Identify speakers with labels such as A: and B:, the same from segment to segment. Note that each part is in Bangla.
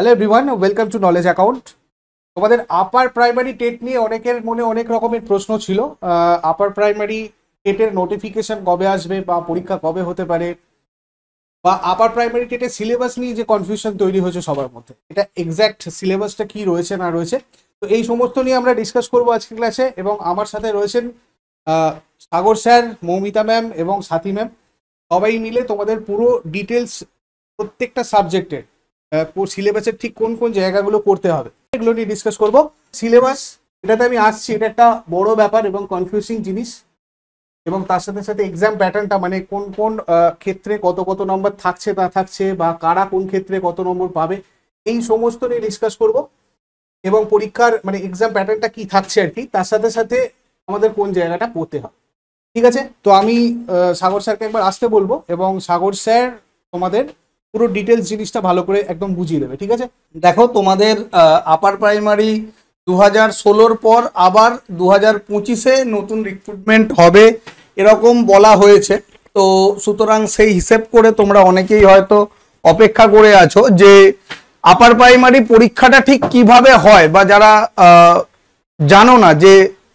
A: Hello everyone, welcome to knowledge account. তোমাদের আপার প্রাইমারি টেট নিয়ে অনেকের মনে অনেক রকমের প্রশ্ন ছিল। আপার প্রাইমারি টেটের নোটিফিকেশন কবে আসবে বা পরীক্ষা কবে হতে পারে, বা আপার প্রাইমারি টেটের সিলেবাস নিয়ে যে কনফিউশন তৈরি হয়েছে সবার মধ্যে, এটা এক্স্যাক্ট সিলেবাসটা কি রয়েছে না রয়েছে, তো এই সমস্ত নিয়ে আমরা ডিসকাস করবো আজকের ক্লাসে। এবং আমার সাথে রয়েছেন সাগর স্যার, মৌমিতা ম্যাম এবং সাথী ম্যাম। সবাই মিলে তোমাদের পুরো ডিটেলস প্রত্যেকটা সাবজেক্টের সিলেবাসের ঠিক কোন কোন জায়গাগুলো করতে হবে এগুলো নিয়ে ডিসকাস করব। সিলেবাস এটাতে আমি আসছি, এটা একটা বড় ব্যাপার এবং কনফিউজিং জিনিস, এবং তার সাথে সাথে এক্সাম প্যাটার্নটা মানে কোন কোন ক্ষেত্রে কত কত নম্বর থাকছে না থাকছে, বা কারা কোন ক্ষেত্রে কত নম্বর পাবে, এই সমস্ত নিয়ে ডিসকাস করব। এবং পরীক্ষার মানে এক্সাম প্যাটার্নটা কি থাকছে আর কি, তার সাথে সাথে আমাদের কোন জায়গাটা পড়তে হবে। ঠিক আছে, তো আমি সাগর স্যারকে একবার আসতে বলবো এবং সাগর স্যার তোমাদের পুরো ডিটেলস জিনিসটা ভালো করে একদম বুঝিয়ে দেবে। ঠিক আছে,
B: দেখো তোমাদের আপার প্রাইমারি 2016 পর আবার 2025-এ নতুন রিক্রুটমেন্ট হবে এরকম বলা হয়েছে। তো সুতরাং সেই হিসেব করে তোমরা অনেকেই হয়তো অপেক্ষা করে আছো যে আপার প্রাইমারি পরীক্ষাটা ঠিক কিভাবে হয়, বা যারা জানো না যে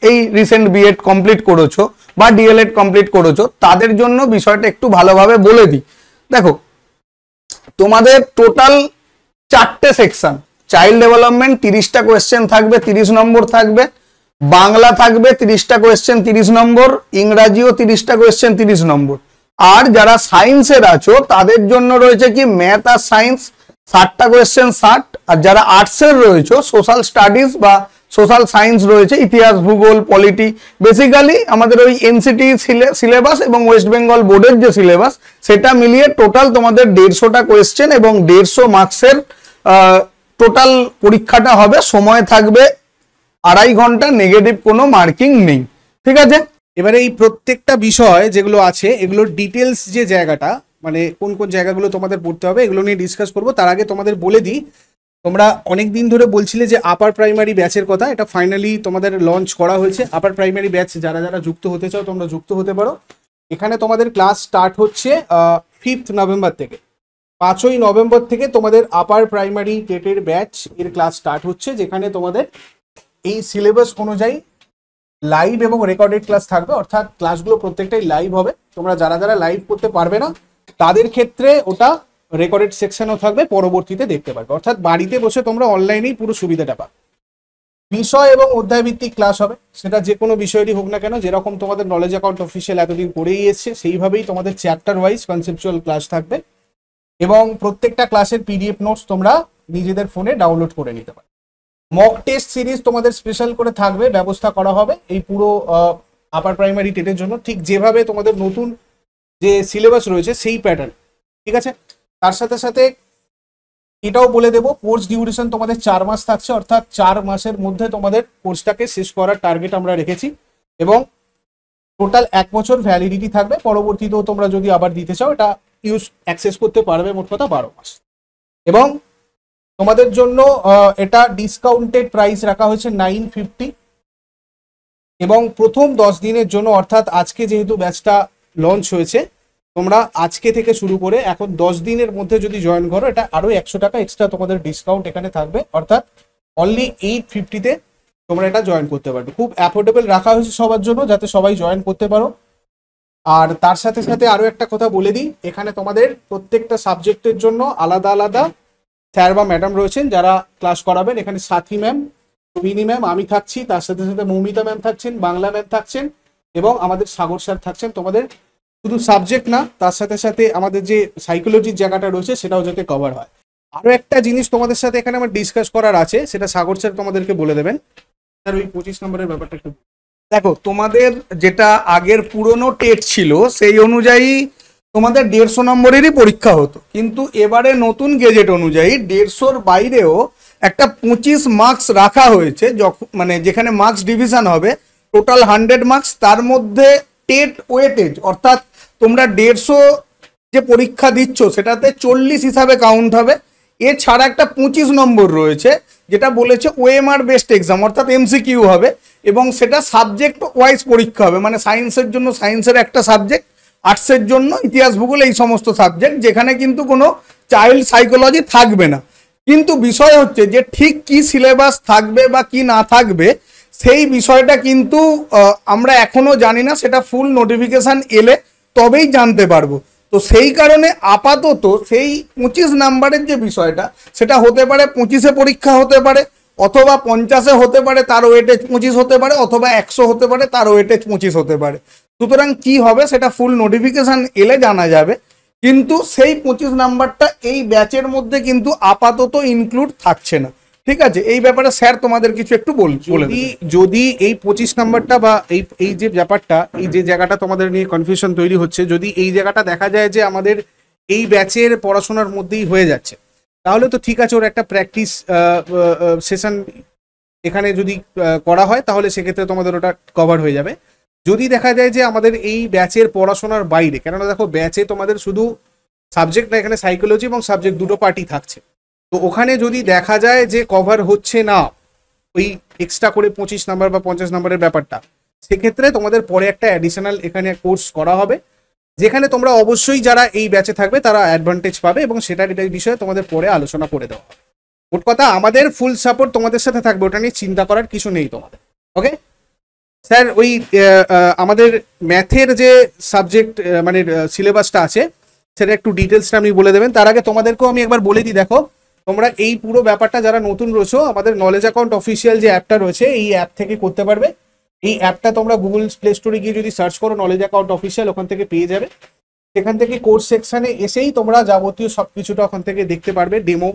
B: এই রিসেন্ট বিএড কমপ্লিট করেছো বা ডিএলএড কমপ্লিট করেছো, তাদের জন্য বিষয়টা একটু ভালোভাবে বলে দিই। দেখো তোমাদের টোটাল 4টে সেকশন। চাইল্ড ডেভেলপমেন্ট 30টা কোয়েশ্চেন থাকবে, 30 নম্বর থাকবে। বাংলা থাকবে 30টা কোয়েশ্চেন 30 নম্বর, ইংরাজিও 30টা কোয়েশ্চেন 30 নম্বর। আর যারা সায়েন্সের আছো তাদের জন্য রয়েছে কি ম্যাথ আর সায়েন্স 60টা কোয়েশ্চেন 60। আর যারা আর্টসের রয়েছে সোশ্যাল স্টাডিজ বা সোশ্যাল সায়েন্স রয়েছে, ইতিহাস, ভূগোল, পলিটি, বেসিক্যালি আমাদের ওই এনসিটি সিলেবাস এবং ওয়েস্ট বেঙ্গল বোর্ডের যে সিলেবাস সেটা মিলিয়ে টোটাল তোমাদের 150টা কোয়েশ্চেন এবং 150 মার্কসের টোটাল পরীক্ষাটা হবে। সময় থাকবে 2.5 ঘন্টা, নেগেটিভ কোনো মার্কিং নেই। ঠিক আছে,
A: এবারে এই প্রত্যেকটা বিষয় যেগুলো আছে এগুলোর ডিটেলস যে জায়গাটা মানে কোন কোন জায়গাগুলো তোমাদের পড়তে হবে এগুলো নিয়ে ডিসকাস করবো। তার আগে তোমাদের বলে দিই, তোমরা অনেক দিন ধরে বলছিলে যে আপার প্রাইমারি ব্যাচের কথা, এটা ফাইনালি তোমাদের লঞ্চ করা হয়েছে। আপার প্রাইমারি ব্যাচ যারা যারা যুক্ত হতে চাও তোমরা যুক্ত হতে পারো। এখানে তোমাদের ক্লাস স্টার্ট হচ্ছে 5 নভেম্বর থেকে। 5ই নভেম্বর থেকে তোমাদের আপার প্রাইমারি টেটের ব্যাচ এর ক্লাস স্টার্ট হচ্ছে, যেখানে তোমাদের এই সিলেবাস অনুযায়ী লাইভ এবং রেকর্ডেড ক্লাস থাকবে। অর্থাৎ ক্লাসগুলো প্রত্যেকটাই লাইভ হবে। তোমরা যারা যারা লাইভ করতে পারবে না তাদের ক্ষেত্রে ওটা রেকর্ডেড সেকশনও থাকবে, পরবর্তীতে দেখতে পারবে। অর্থাৎ বাড়িতে বসে তোমরা অনলাইনেই পুরো সুবিধাটা পাবে। বিষয় এবং অধ্যায় ভিত্তিক ক্লাস হবে, সেটা যে কোনো বিষয়েরই হোক না কেন। যেরকম তোমাদের নলেজ অ্যাকাউন্ট অফিসিয়াল এতদিন করেই এসছে সেইভাবেই তোমাদের চ্যাপ্টার ওয়াইজ কনসেপচুয়াল ক্লাস থাকবে, এবং প্রত্যেকটা ক্লাসের পিডিএফ নোটস তোমরা নিজেদের ফোনে ডাউনলোড করে নিতে পারো। মক টেস্ট সিরিজ তোমাদের স্পেশাল করে থাকবে, ব্যবস্থা করা হবে এই পুরো আপার প্রাইমারি টেটের জন্য, ঠিক যেভাবে তোমাদের নতুন যে সিলেবাস রয়েছে সেই প্যাটার্ন। ঠিক আছে, তার সাথে সাথে এটাও বলে দেবো কোর্স ডিউরেশন তোমাদের 4 মাস থাকছে। অর্থাৎ 4 মাসের মধ্যে তোমাদের কোর্সটাকে শেষ করার টার্গেট আমরা রেখেছি, এবং টোটাল 1 বছর ভ্যালিডিটি থাকবে। পরবর্তীতেও তোমরা যদি আবার দিতে চাও এটা ইউজ অ্যাক্সেস করতে পারবে, মোট কথা 12 মাস। এবং তোমাদের জন্য এটা ডিসকাউন্টেড প্রাইস রাখা হয়েছে 950, এবং প্রথম 10 দিনের জন্য, অর্থাৎ আজকে যেহেতু ব্যাচটা লঞ্চ হয়েছে, তোমরা আজকে থেকে শুরু করে এখন 10 দিনের মধ্যে যদি জয়েন করো এটা আরো 100 টাকা এক্সট্রা তোমাদের ডিসকাউন্ট এখানে থাকবে। অর্থাৎ অনলি 850-তে তোমরা এটা জয়েন করতে পারবে। খুব অ্যাফোর্ডেবল রাখা হয়েছে সবার জন্য, যাতে সবাই জয়েন করতে পারো। আর তার সাথে সাথে আরো একটা কথা বলে দিই, এখানে তোমাদের প্রত্যেকটা সাবজেক্টের জন্য আলাদা আলাদা স্যার বা ম্যাডাম রয়েছেন যারা ক্লাস করাবেন। এখানে সাথী ম্যাম, রবিনী ম্যাম, আমি থাকছি, তার সাথে সাথে মৌমিতা ম্যাম থাকছেন, বাংলা ম্যাম থাকছেন, এবং আমাদের সাগর স্যার থাকছেন। তোমাদের শুধু সাবজেক্ট না, তার সাথে সাথে আমাদের যে সাইকোলজির জায়গাটা রয়েছে সেটাও যাতে কভার হয়। আরো একটা জিনিস তোমাদের সাথে এখানে আমার ডিসকাস করার আছে, সেটা সাগর স্যার তোমাদেরকে বলে দেবেন। স্যার ওই 25 নম্বরের ব্যাপারটা একটু
B: দেখো তোমাদের যেটা আগের পুরনো টেট ছিল সেই অনুযায়ী তোমাদের 150 নম্বরেরই পরীক্ষা হতো, কিন্তু এবারে নতুন গেজেট অনুযায়ী 150-র বাইরেও একটা 25 মার্কস রাখা হয়েছে। মানে যেখানে মার্কস ডিভিশন হবে টোটাল 100 মার্কস, তার মধ্যে টেট ওয়েটেজ, অর্থাৎ তোমরা 150 যে পরীক্ষা দিচ্ছ সেটাতে 40 হিসাবে কাউন্ট হবে। এছাড়া একটা 25 নম্বর রয়েছে যেটা বলেছে ওএমআর বেস্ট এক্সাম, অর্থাৎ এমসিকিউ হবে, এবং সেটা সাবজেক্ট ওয়াইজ পরীক্ষা হবে। মানে সায়েন্সের জন্য সায়েন্সের একটা সাবজেক্ট, আর্টসের জন্য ইতিহাস, ভূগোল, এই সমস্ত সাবজেক্ট, যেখানে কিন্তু কোনো চাইল্ড সাইকোলজি থাকবে না। কিন্তু বিষয় হচ্ছে যে ঠিক কি সিলেবাস থাকবে বা কি না থাকবে সেই বিষয়টা কিন্তু আমরা এখনো জানি না, সেটা ফুল নোটিফিকেশন এলে তবেই জানতে পারবো। তো সেই কারণে আপাতত সেই 25 নাম্বারের যে বিষয়টা সেটা হতে পারে 25-এ পরীক্ষা হতে পারে, অথবা 50-এ হতে পারে তার ওয়েটেজ 25 হতে পারে, অথবা 100 হতে পারে তার ওয়েটেজ 25 হতে পারে। সুতরাং কি হবে সেটা ফুল নোটিফিকেশন এলে জানা যাবে, কিন্তু সেই 25 নাম্বারটা এই ব্যাচের মধ্যে কিন্তু আপাতত ইনক্লুড থাকছে না। ঠিক আছে, এই ব্যাপারে স্যার তোমাদের কিছু একটু বলে
A: যদি এই 25 নাম্বারটা বা এই এই যে ব্যাপারটা, এই যে জায়গাটা তোমাদের নিয়ে কনফিউশন তৈরি হচ্ছে, যদি এই জায়গাটা দেখা যায় যে আমাদের এই ব্যাচের পড়াশোনার মধ্যেই হয়ে যাচ্ছে, তাহলে তো ঠিক আছে, ওর একটা প্র্যাকটিস সেশন এখানে যদি করা হয় তাহলে সেক্ষেত্রে তোমাদের ওটা কভার হয়ে যাবে। যদি দেখা যায় যে আমাদের এই ব্যাচের পড়াশোনার বাইরে, কেননা দেখো ব্যাচে তোমাদের শুধু সাবজেক্ট না, এখানে সাইকোলজি এবং সাবজেক্ট দুটো পার্টি থাকছে, তো ওখানে যদি দেখা যায় যে কভার হচ্ছে না ওই এক্সট্রা করে 25 নাম্বার বা 50 নাম্বারের ব্যাপারটা, সেক্ষেত্রে তোমাদের পরে একটা অ্যাডিশনাল এখানে কোর্স করা হবে, যেখানে তোমরা অবশ্যই যারা এই ব্যাচে থাকবে তারা অ্যাডভান্টেজ পাবে, এবং সেটার এটার বিষয়ে তোমাদের পরে আলোচনা করে দেওয়া হবে। মোট কথা আমাদের ফুল সাপোর্ট তোমাদের সাথে থাকবে, ওটা নিয়ে চিন্তা করার কিছু নেই তোমাদের। ওকে স্যার, ওই আমাদের ম্যাথের যে সাবজেক্ট মানে সিলেবাসটা আছে সেটা একটু ডিটেলসটা আপনি বলে দেবেন। তার আগে তোমাদেরকেও আমি একবার বলে দিই, দেখো তোমরা এই পুরো ব্যাপারটা যারা নতুন রয়েছো, আমাদের নলেজ অ্যাকাউন্ট অফিসিয়াল যে অ্যাপটা রয়েছে এই অ্যাপ থেকে করতে পারবে। এই অ্যাপটা তোমরা গুগল প্লে স্টোরে গিয়ে যদি সার্চ করো নলেজ অ্যাকাউন্ট অফিসিয়াল, ওখান থেকে পেয়ে যাবে। সেখান থেকে কোর্স সেকশনে এসেই তোমরা যাবতীয় সব কিছুটা ওখান থেকে দেখতে পারবে, ডেমো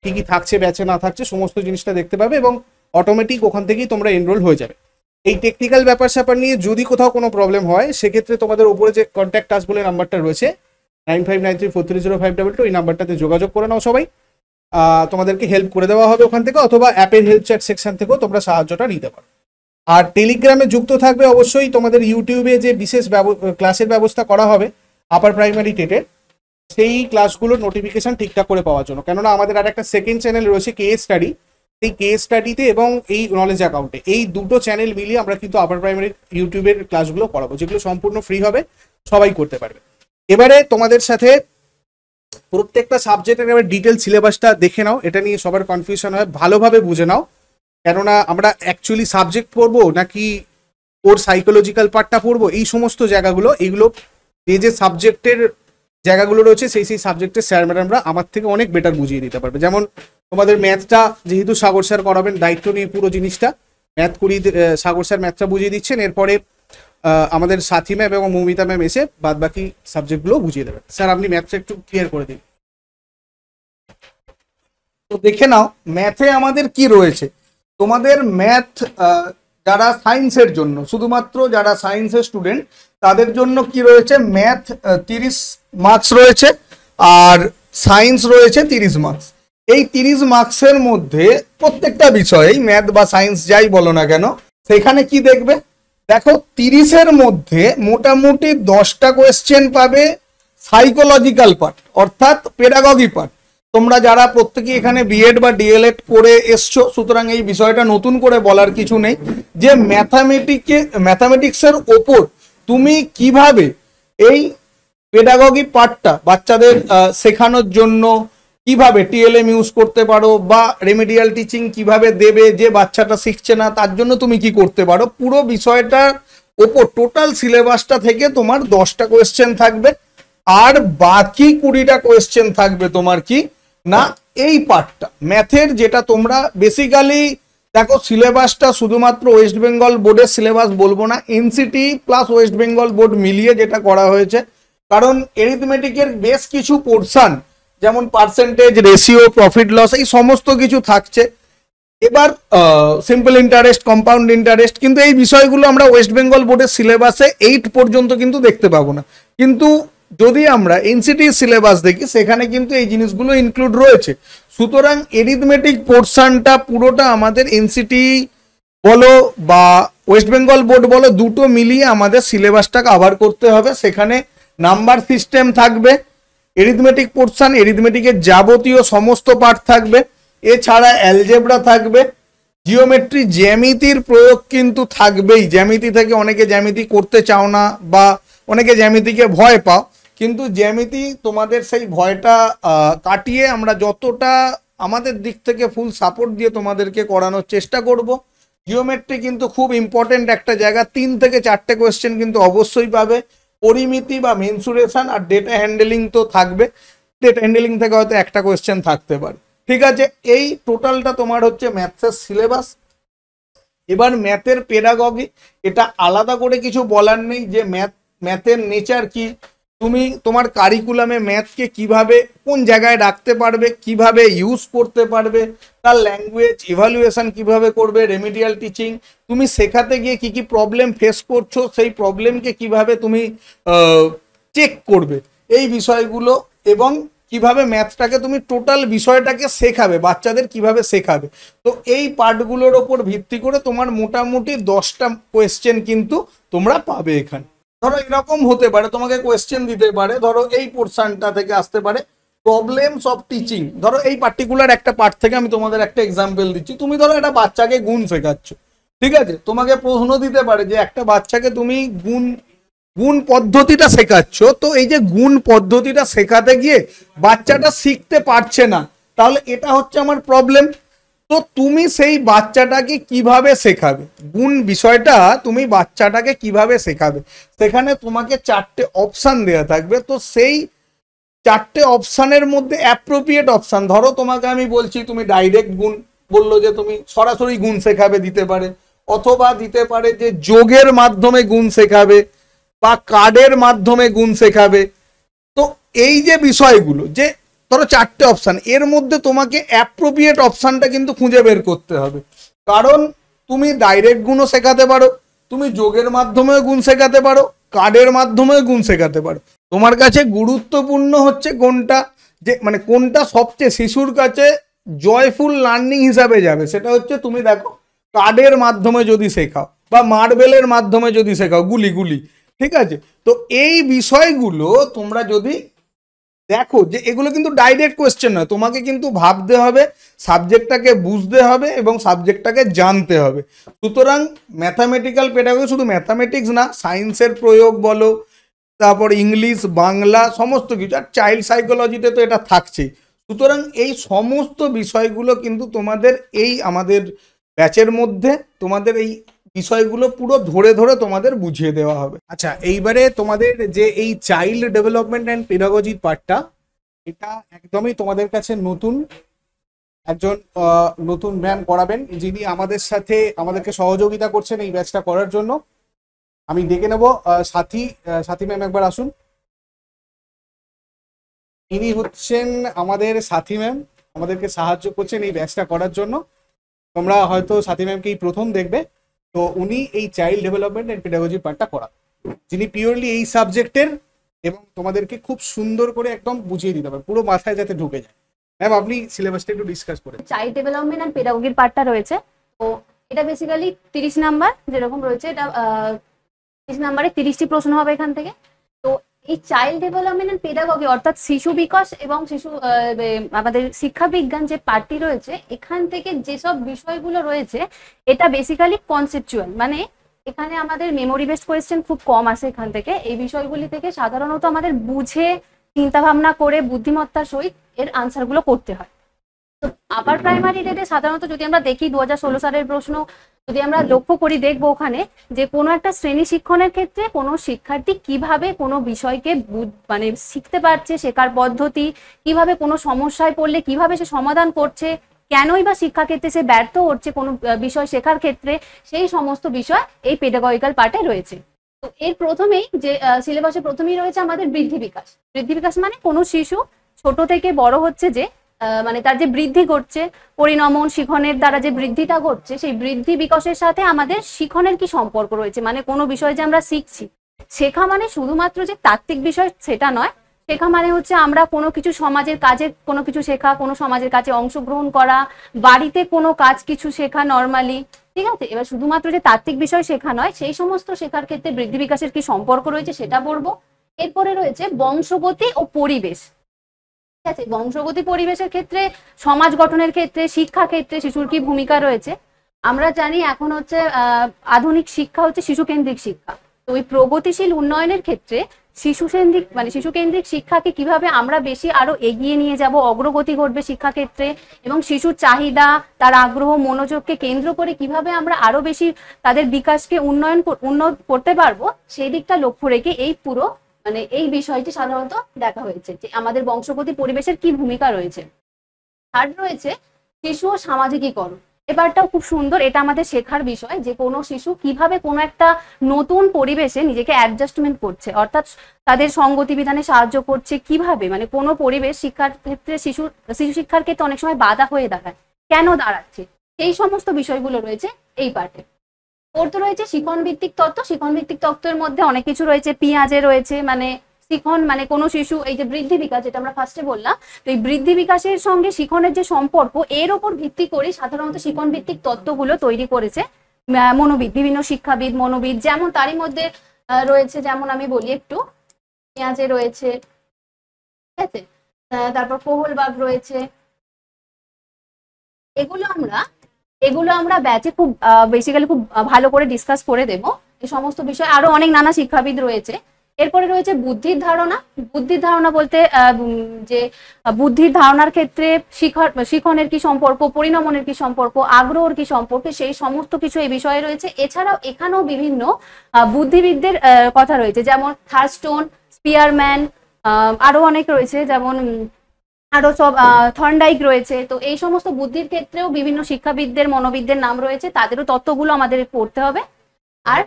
A: কি কি থাকছে ব্যাচে না থাকছে সমস্ত জিনিসটা দেখতে পাবে, এবং অটোমেটিক ওখান থেকেই তোমরা এনরোল হয়ে যাবে। এই টেকনিক্যাল ব্যাপার স্যাপার নিয়ে যদি কোথাও কোনো প্রবলেম হয়, সেক্ষেত্রে তোমাদের উপরে যে কন্ট্যাক্ট আস বলে নাম্বারটা রয়েছে 9593430522, এই নাম্বারটাতে যোগাযোগ করে নাও সবাই, তোমাদেরকে হেল্প করে দেওয়া হবে ওখান থেকে, অথবা অ্যাপের হেল্প চ্যাট সেকশন থেকেও তোমরা সাহায্যটা নিতে পারো। আর টেলিগ্রামে যুক্ত থাকবে অবশ্যই। তোমাদের ইউটিউবে যে বিশেষ ক্লাসের ব্যবস্থা করা হবে আপার প্রাইমারি টেটের, সেই ক্লাসগুলোর নোটিফিকেশন ঠিকঠাক করে পাওয়ার জন্য, কেননা আমাদের আর একটা সেকেন্ড চ্যানেল রয়েছে কেএস স্টাডি, এই কেএস স্টাডিতে এবং এই নলেজ অ্যাকাউন্টে, এই দুটো চ্যানেল মিলিয়ে আমরা কিন্তু আপার প্রাইমারি ইউটিউবের ক্লাসগুলো করাবো, যেগুলো সম্পূর্ণ ফ্রি হবে, সবাই করতে পারবে। এবারে তোমাদের সাথে প্রত্যেকটা সাবজেক্টের এবার ডিটেল সিলেবাসটা দেখে নাও, এটা নিয়ে সবার কনফিউশন হয়, ভালোভাবে বুঝে নাও, কেননা আমরা অ্যাকচুয়ালি সাবজেক্ট পড়বো নাকি ওর সাইকোলজিক্যাল পার্টটা পড়বো, এই সমস্ত জায়গাগুলো, এইগুলো যে সাবজেক্টের জায়গাগুলো রয়েছে সেই সাবজেক্টের স্যার ম্যাডামরা আমার থেকে অনেক বেটার বুঝিয়ে দিতে পারবে। যেমন তোমাদের ম্যাথটা যেহেতু সাগর স্যার করাবেন, দায়িত্ব নিয়ে পুরো জিনিসটা ম্যাথ করিয়ে সাগর স্যার ম্যাথটা বুঝিয়ে দিচ্ছেন, এরপরে আমাদের সাথী ম্যাম এবং মৌমিতা ম্যাম এসে বাদ বাকি সাবজেক্টগুলো বুঝিয়ে দেবেন। স্যার আপনি ম্যাথটা একটু ক্লিয়ার করে দিন।
B: তো দেখে নাও ম্যাথে আমাদের কি রয়েছে। তোমাদের ম্যাথ যারা সায়েন্সের জন্য, শুধুমাত্র যারা সায়েন্সের স্টুডেন্ট তাদের জন্য কি রয়েছে, ম্যাথ 30 মার্কস রয়েছে, আর সায়েন্স রয়েছে 30 মার্কস। এই 30 মার্কসের মধ্যে প্রত্যেকটা বিষয়েই ম্যাথ বা সায়েন্স যাই বলো না কেন, সেখানে কি দেখবে, দেখো 30-এর মধ্যে মোটামুটি 10টা কোয়েশ্চেন পাবে সাইকোলজিক্যাল পার্ট, অর্থাৎ পেডাগজি পার্ট। তোমরা যারা প্রত্যেকে এখানে বিএড বা ডিএলএড করে এসছো, সুতরাং এই বিষয়টা নতুন করে বলার কিছু নেই যে ম্যাথামেটিক্সের ওপর তুমি কিভাবে এই পেডাগজি পার্টটা বাচ্চাদের শেখানোর জন্য কিভাবে টিএলএম ইউজ করতে পারো, বা রেমেডিয়াল টিচিং কিভাবে দেবে, যে বাচ্চাটা শিখছে না তার জন্য তুমি কি করতে পারো, পুরো বিষয়টার ওপর টোটাল সিলেবাসটা থেকে তোমার 10টা কোয়েশ্চেন থাকবে, আর বাকি 20টা কোয়েশ্চেন থাকবে তোমার কি না এই পার্টটা ম্যাথের, যেটা তোমরা বেসিক্যালি দেখো সিলেবাসটা শুধুমাত্র ওয়েস্ট বেঙ্গল বোর্ডের সিলেবাস বলবো না, NCT plus West Bengal board মিলিয়ে যেটা করা হয়েছে, কারণ এরিথমেটিকের বেশ কিছু পোর্শন যেমন পার্সেন্টেজ, রেশিও, প্রফিট লস, এই সমস্ত কিছু থাকছে। এবার সিম্পল ইন্টারেস্ট, কম্পাউন্ড ইন্টারেস্ট, কিন্তু এই বিষয়গুলো আমরা ওয়েস্ট বেঙ্গল বোর্ডের সিলেবাসে 8 পর্যন্ত কিন্তু দেখতে পাবো না, কিন্তু যদি আমরা এনসিটি সিলেবাস দেখি সেখানে কিন্তু এই জিনিসগুলো ইনক্লুড রয়েছে। সুতরাং এরিথমেটিক পোর্শনটা পুরোটা আমাদের এনসিটি বলো বা ওয়েস্ট বেঙ্গল বোর্ড বলো, দুটো মিলিয়ে আমাদের সিলেবাসটা কভার করতে হবে। সেখানে নাম্বার সিস্টেম থাকবে, এরিথমেটিক পোর্শন, এরিথমেটিকের যাবতীয় সমস্ত পার্ট থাকবে, এছাড়া অ্যালজেব্রা থাকবে, জিওমেট্রি, জ্যামিতির প্রয়োগ কিন্তু থাকবেই। জ্যামিতি থেকে অনেকে জ্যামিতি করতে চাও না বা অনেকে জ্যামিতিকে ভয় পাও, কিন্তু জ্যামিতি তোমাদের সেই ভয়টা কাটিয়ে আমরা যতটা আমাদের দিক থেকে ফুল সাপোর্ট দিয়ে তোমাদেরকে করানোর চেষ্টা করব। জিওমেট্রি কিন্তু খুব ইম্পর্টেন্ট একটা জায়গা, 3 থেকে 4টে কোয়েশ্চেন কিন্তু অবশ্যই পাবে। পরিমিতি বা মেনসুরেশন আর ডেটা হ্যান্ডেলিং তো থাকবে, ডেটা হ্যান্ডেলিং থেকে হয়তো একটা কোয়েশ্চেন থাকতে পারে। ঠিক আছে, এই টোটালটা তোমার হচ্ছে ম্যাথসের সিলেবাস। এবার ম্যাথের পেডাগজি, এটা আলাদা করে কিছু বলার নেই যে ম্যাথের নেচার কি, তুমি তোমার কারিকুলামে ম্যাথকে কিভাবে কোন জায়গায় রাখতে পারবে, কিভাবে ইউজ করতে পারবে, তার ল্যাঙ্গুয়েজ ইভালুয়েশন কিভাবে করবে, রেমিডিয়াল টিচিং, তুমি শেখাতে গিয়ে কি কি প্রবলেম ফেস করছো সেই প্রবলেমকে কিভাবে তুমি চেক করবে, এই বিষয়গুলো, এবং কিভাবে ম্যাথটাকে তুমি টোটাল বিষয়টাকে শেখাবে, বাচ্চাদের কিভাবে শেখাবে। তো এই পার্টগুলোর ওপর ভিত্তি করে তোমার মোটামুটি 10টা কোয়েশ্চেন কিন্তু তোমরা পাবে এখানে। ধরো এরকম হতে পারে, তোমাকে কোয়েশ্চেন দিতে পারে, ধরো এই পোর্শনটা থেকে আসতে পারে প্রবলেমস অফ টিচিং। ধরো এই পার্টিকুলার একটা পার্ট থেকে আমি তোমাদের একটা এক্সাম্পল দিচ্ছি। তুমি ধরো একটা বাচ্চাকে গুণ শেখাচ্ছ, ঠিক আছে, তোমাকে প্রশ্ন দিতে পারে যে একটা বাচ্চাকে তুমি গুণ পদ্ধতিটা শেখাচ্ছ, তো এই যে গুণ পদ্ধতিটা শেখাতে গিয়ে বাচ্চাটা শিখতে পারছে না, তাহলে এটা হচ্ছে আমার প্রবলেম। তো তুমি সেই বাচ্চাটাকে কিভাবে শেখাবে, গুণ বিষয়টা তুমি বাচ্চাটাকে কিভাবে শেখাবে, সেখানে তোমাকে 4টে অপশান দেওয়া থাকবে। তো সেই 4টে অপশানের মধ্যে অ্যাপ্রোপ্রিয়েট অপশান, ধরো তোমাকে আমি বলছি তুমি ডাইরেক্ট গুণ, বললো যে তুমি সরাসরি গুণ শেখাবে, দিতে পারে, অথবা দিতে পারে যে যোগের মাধ্যমে গুণ শেখাবে বা কার্ডের মাধ্যমে গুণ শেখাবে। তো এই যে বিষয়গুলো, যে ধরো 4টে অপশান, এর মধ্যে তোমাকে অ্যাপ্রোপ্রিয়েট অপশানটা কিন্তু খুঁজে বের করতে হবে। কারণ তুমি ডাইরেক্ট গুণও শেখাতে পারো, তুমি যোগের মাধ্যমেও গুণ শেখাতে পারো, কার্ডের মাধ্যমেও গুণ শেখাতে পারো। তোমার কাছে গুরুত্বপূর্ণ হচ্ছে কোনটা, যে মানে কোনটা সবচেয়ে শিশুর কাছে জয়ফুল লার্নিং হিসাবে যাবে, সেটা হচ্ছে তুমি দেখো কার্ডের মাধ্যমে যদি শেখাও বা মার্বেলের মাধ্যমে যদি শেখাও, গুলি, ঠিক আছে। তো এই বিষয়গুলো তোমরা যদি দেখো যে এগুলো কিন্তু ডাইরেক্ট কোয়েশ্চেন নয়, তোমাকে কিন্তু ভাবতে হবে, সাবজেক্টটাকে বুঝতে হবে এবং সাবজেক্টটাকে জানতে হবে। সুতরাং ম্যাথামেটিক্যাল পেডাগজি শুধু ম্যাথামেটিক্স না, সায়েন্সের প্রয়োগ বলো, তারপর ইংলিশ, বাংলা, সমস্ত কিছু, আর চাইল্ড সাইকোলজিতে তো এটা থাকছেই। সুতরাং এই সমস্ত বিষয়গুলো কিন্তু তোমাদের এই আমাদের ব্যাচের মধ্যে তোমাদের এই বিষয়গুলো পুরো ধরে ধরে তোমাদের বুঝিয়ে দেওয়া হবে।
A: আচ্ছা, এইবারে তোমাদের যে এই চাইল্ড ডেভেলপমেন্ট অ্যান্ড পেডাগজির পার্টটা, এটা একদমই তোমাদের কাছে নতুন। একজন নতুন ম্যাম করাবেন, যিনি আমাদের সাথে আমাদেরকে সহযোগিতা করছেন এই ব্যাচটা করার জন্য। আমি ডেকে নেব সাথী ম্যাম, একবার আসুন। ইনি হচ্ছেন আমাদের সাথী ম্যাম, আমাদেরকে সাহায্য করছেন এই ব্যাচটা করার জন্য। তোমরা হয়তো সাথী ম্যামকেই প্রথম দেখবে। তো উনি এই চাইল্ড ডেভেলপমেন্ট অ্যান্ড পেডাগজি পার্টটা করান, যিনি পিওরলি এই সাবজেক্টের, এবং তোমাদেরকে খুব সুন্দর করে একদম বুঝিয়ে দিতে পারে, পুরো মাথায় যাতে ঢুকে যায়। ম্যাম, আপনি সিলেবাসটা একটু ডিসকাস করেন।
C: চাইল্ড ডেভেলপমেন্ট অ্যান্ড পেডাগোগির পার্টটা রয়েছে, তো এটা বেসিক্যালি 30 নাম্বার যেরকম রয়েছে, এটা 30 নাম্বারে 30টি প্রশ্ন হবে এখান থেকে। তো এই চাইল্ড ডেভেলপমেন্ট অ্যান্ড পেডাগোগি অর্থাৎ শিশু বিকাশ এবং আমাদের শিক্ষা বিজ্ঞান যে পার্টটি রয়েছে, এখান থেকে যেসব বিষয়গুলো রয়েছে এটা বেসিক্যালি কনসেপচুয়াল, মানে এখানে আমাদের মেমোরি বেসড কোয়েশ্চেন খুব কম আসে এখান থেকে। এই বিষয়গুলি থেকে সাধারণত আমাদের বুঝে চিন্তা ভাবনা করে বুদ্ধিমত্তার সহিত এর আনসারগুলো করতে হয়। তো আপার প্রাইমারি রেটে সাধারণত যদি আমরা দেখি 2016 সালের প্রশ্ন যদি আমরা লক্ষ্য করি, দেখবো ওখানে যে কোনো একটা শ্রেণী শিক্ষণের ক্ষেত্রে কোনো শিক্ষার্থী কিভাবে কোনো বিষয়কে মানে শিখতে পারছে, শেখার পদ্ধতি কিভাবে, কোনো সমস্যায় পড়লে কিভাবে সে সমাধান করছে, কেনই বা শিক্ষাক্ষেত্রে সে ব্যর্থ হচ্ছে কোনো বিষয় শেখার ক্ষেত্রে, সেই সমস্ত বিষয় এই পেডাগজিক্যাল পার্টে রয়েছে। তো এর প্রথমেই যে সিলেবাসে প্রথমেই রয়েছে আমাদের বৃদ্ধি বিকাশ। বৃদ্ধি বিকাশ মানে কোনো শিশু ছোট থেকে বড় হচ্ছে, যে মানে তার যে বৃদ্ধি ঘটছে, পরিণমন শিখনের দ্বারা যে বৃদ্ধিটা ঘটছে, সেই বৃদ্ধি বিকাশের সাথে আমাদের শিখনের কি সম্পর্ক রয়েছে, মানে কোনো বিষয় যে আমরা শিখছি, শেখা মানে শুধুমাত্র যে তাত্ত্বিক বিষয় সেটা নয়। শেখা মানে হচ্ছে আমরা কোনো কিছু সমাজের কাজে কোনো কিছু শেখা, কোনো সমাজের কাজে অংশগ্রহণ করা, বাড়িতে কোনো কাজ কিছু শেখা নর্মালি, ঠিক আছে। এবার শুধুমাত্র যে তাত্ত্বিক বিষয় শেখা নয়, সেই সমস্ত শেখার ক্ষেত্রে বৃদ্ধি বিকাশের কি সম্পর্ক রয়েছে সেটা পড়বো। এরপরে রয়েছে বংশগতি ও পরিবেশ, ঠিক আছে। বংশগতি পরিবেশের ক্ষেত্রে, সমাজ গঠনের ক্ষেত্রে, শিক্ষা ক্ষেত্রে শিশুর কি ভূমিকা রয়েছে। আমরা জানি এখন হচ্ছে আধুনিক শিক্ষা হচ্ছে শিশু কেন্দ্রিক শিক্ষা। তো ওই প্রগতিশীল উন্নয়নের ক্ষেত্রে শিশু কেন্দ্রিক শিক্ষাকে কিভাবে আমরা বেশি আরো এগিয়ে নিয়ে যাব, অগ্রগতি ঘটবে শিক্ষাক্ষেত্রে, এবং শিশুর চাহিদা, তার আগ্রহ, মনোযোগকে কেন্দ্র করে কিভাবে আমরা আরো বেশি তাদের বিকাশকে উন্নত করতে পারবো, সেই দিকটা লক্ষ্য রেখে এই পুরো এই বিষয়টি সাধারণত দেখা হয়েছে যে আমাদের বংশগতি পরিবেশের কি ভূমিকা রয়েছে। থার্ড রয়েছে শিশু ও সামাজিকীকরণ। এবারটাও খুব সুন্দর, এটা আমাদের শেখার বিষয় যে কোনো শিশু কিভাবে কোনো একটা নতুন পরিবেশে নিজেকে অ্যাডজাস্টমেন্ট করছে, অর্থাৎ তাদের সঙ্গতি বিধানে সাহায্য করছে, কিভাবে কোনো পরিবেশ শিক্ষার ক্ষেত্রে শিশু শিক্ষার ক্ষেত্রে অনেক সময় বাধা হয়ে দাঁড়ায়, কেন দাঁড়াচ্ছে, এই সমস্ত বিষয়গুলো রয়েছে এই পার্টে। ফোর্থ রয়েছে শিখন ভিত্তিক তত্ত্ব। শিখন ভিত্তিক তত্ত্বের মধ্যে অনেক কিছু রয়েছে, পিঁয়াজে রয়েছে শিখন কোনো শিশু এই যে বৃদ্ধি বিকাশ, যেটা আমরা ফার্স্টে বললাম, তো এই বৃদ্ধি বিকাশের সঙ্গে শিখনের যে সম্পর্ক, এর ওপর ভিত্তি করে সাধারণত শিখন ভিত্তিক তত্ত্বগুলো তৈরি করেছে মনোবিদ, বিভিন্ন শিক্ষাবিদ, মনোবিদ। যেমন তারই মধ্যে রয়েছে, যেমন আমি বলি একটু, পেঁয়াজে রয়েছে, ঠিক আছে, তারপর কোহলবাগ রয়েছে। এগুলো আমরা ব্যাচে খুব বেসিক্যালি খুব ভালো করে ডিসকাস করে দেব এই সমস্ত বিষয়। আরো অনেক নানা শিক্ষাবিদ রয়েছে। এরপরে রয়েছে বুদ্ধির ধারণা। বুদ্ধির ধারণা বলতে যে বুদ্ধির ধারণার ক্ষেত্রে শিখনের কি সম্পর্ক, পরিণমনের কি সম্পর্ক, আগ্রহের কি সম্পর্ক, সেই সমস্ত কিছু এই বিষয়ে রয়েছে। এছাড়াও এখানেও বিভিন্ন বুদ্ধিবিদদের কথা রয়েছে, যেমন থার্স্টোন, স্পিয়ারম্যান, আরো অনেক রয়েছে, যেমন আরো সব থর্নডাইক রয়েছে। তো এই সমস্ত বুদ্ধির ক্ষেত্রেও বিভিন্ন শিক্ষাবিদদের, মনোবিদদের নাম রয়েছে, তাদেরও তত্ত্বগুলো আমাদের পড়তে হবে। আর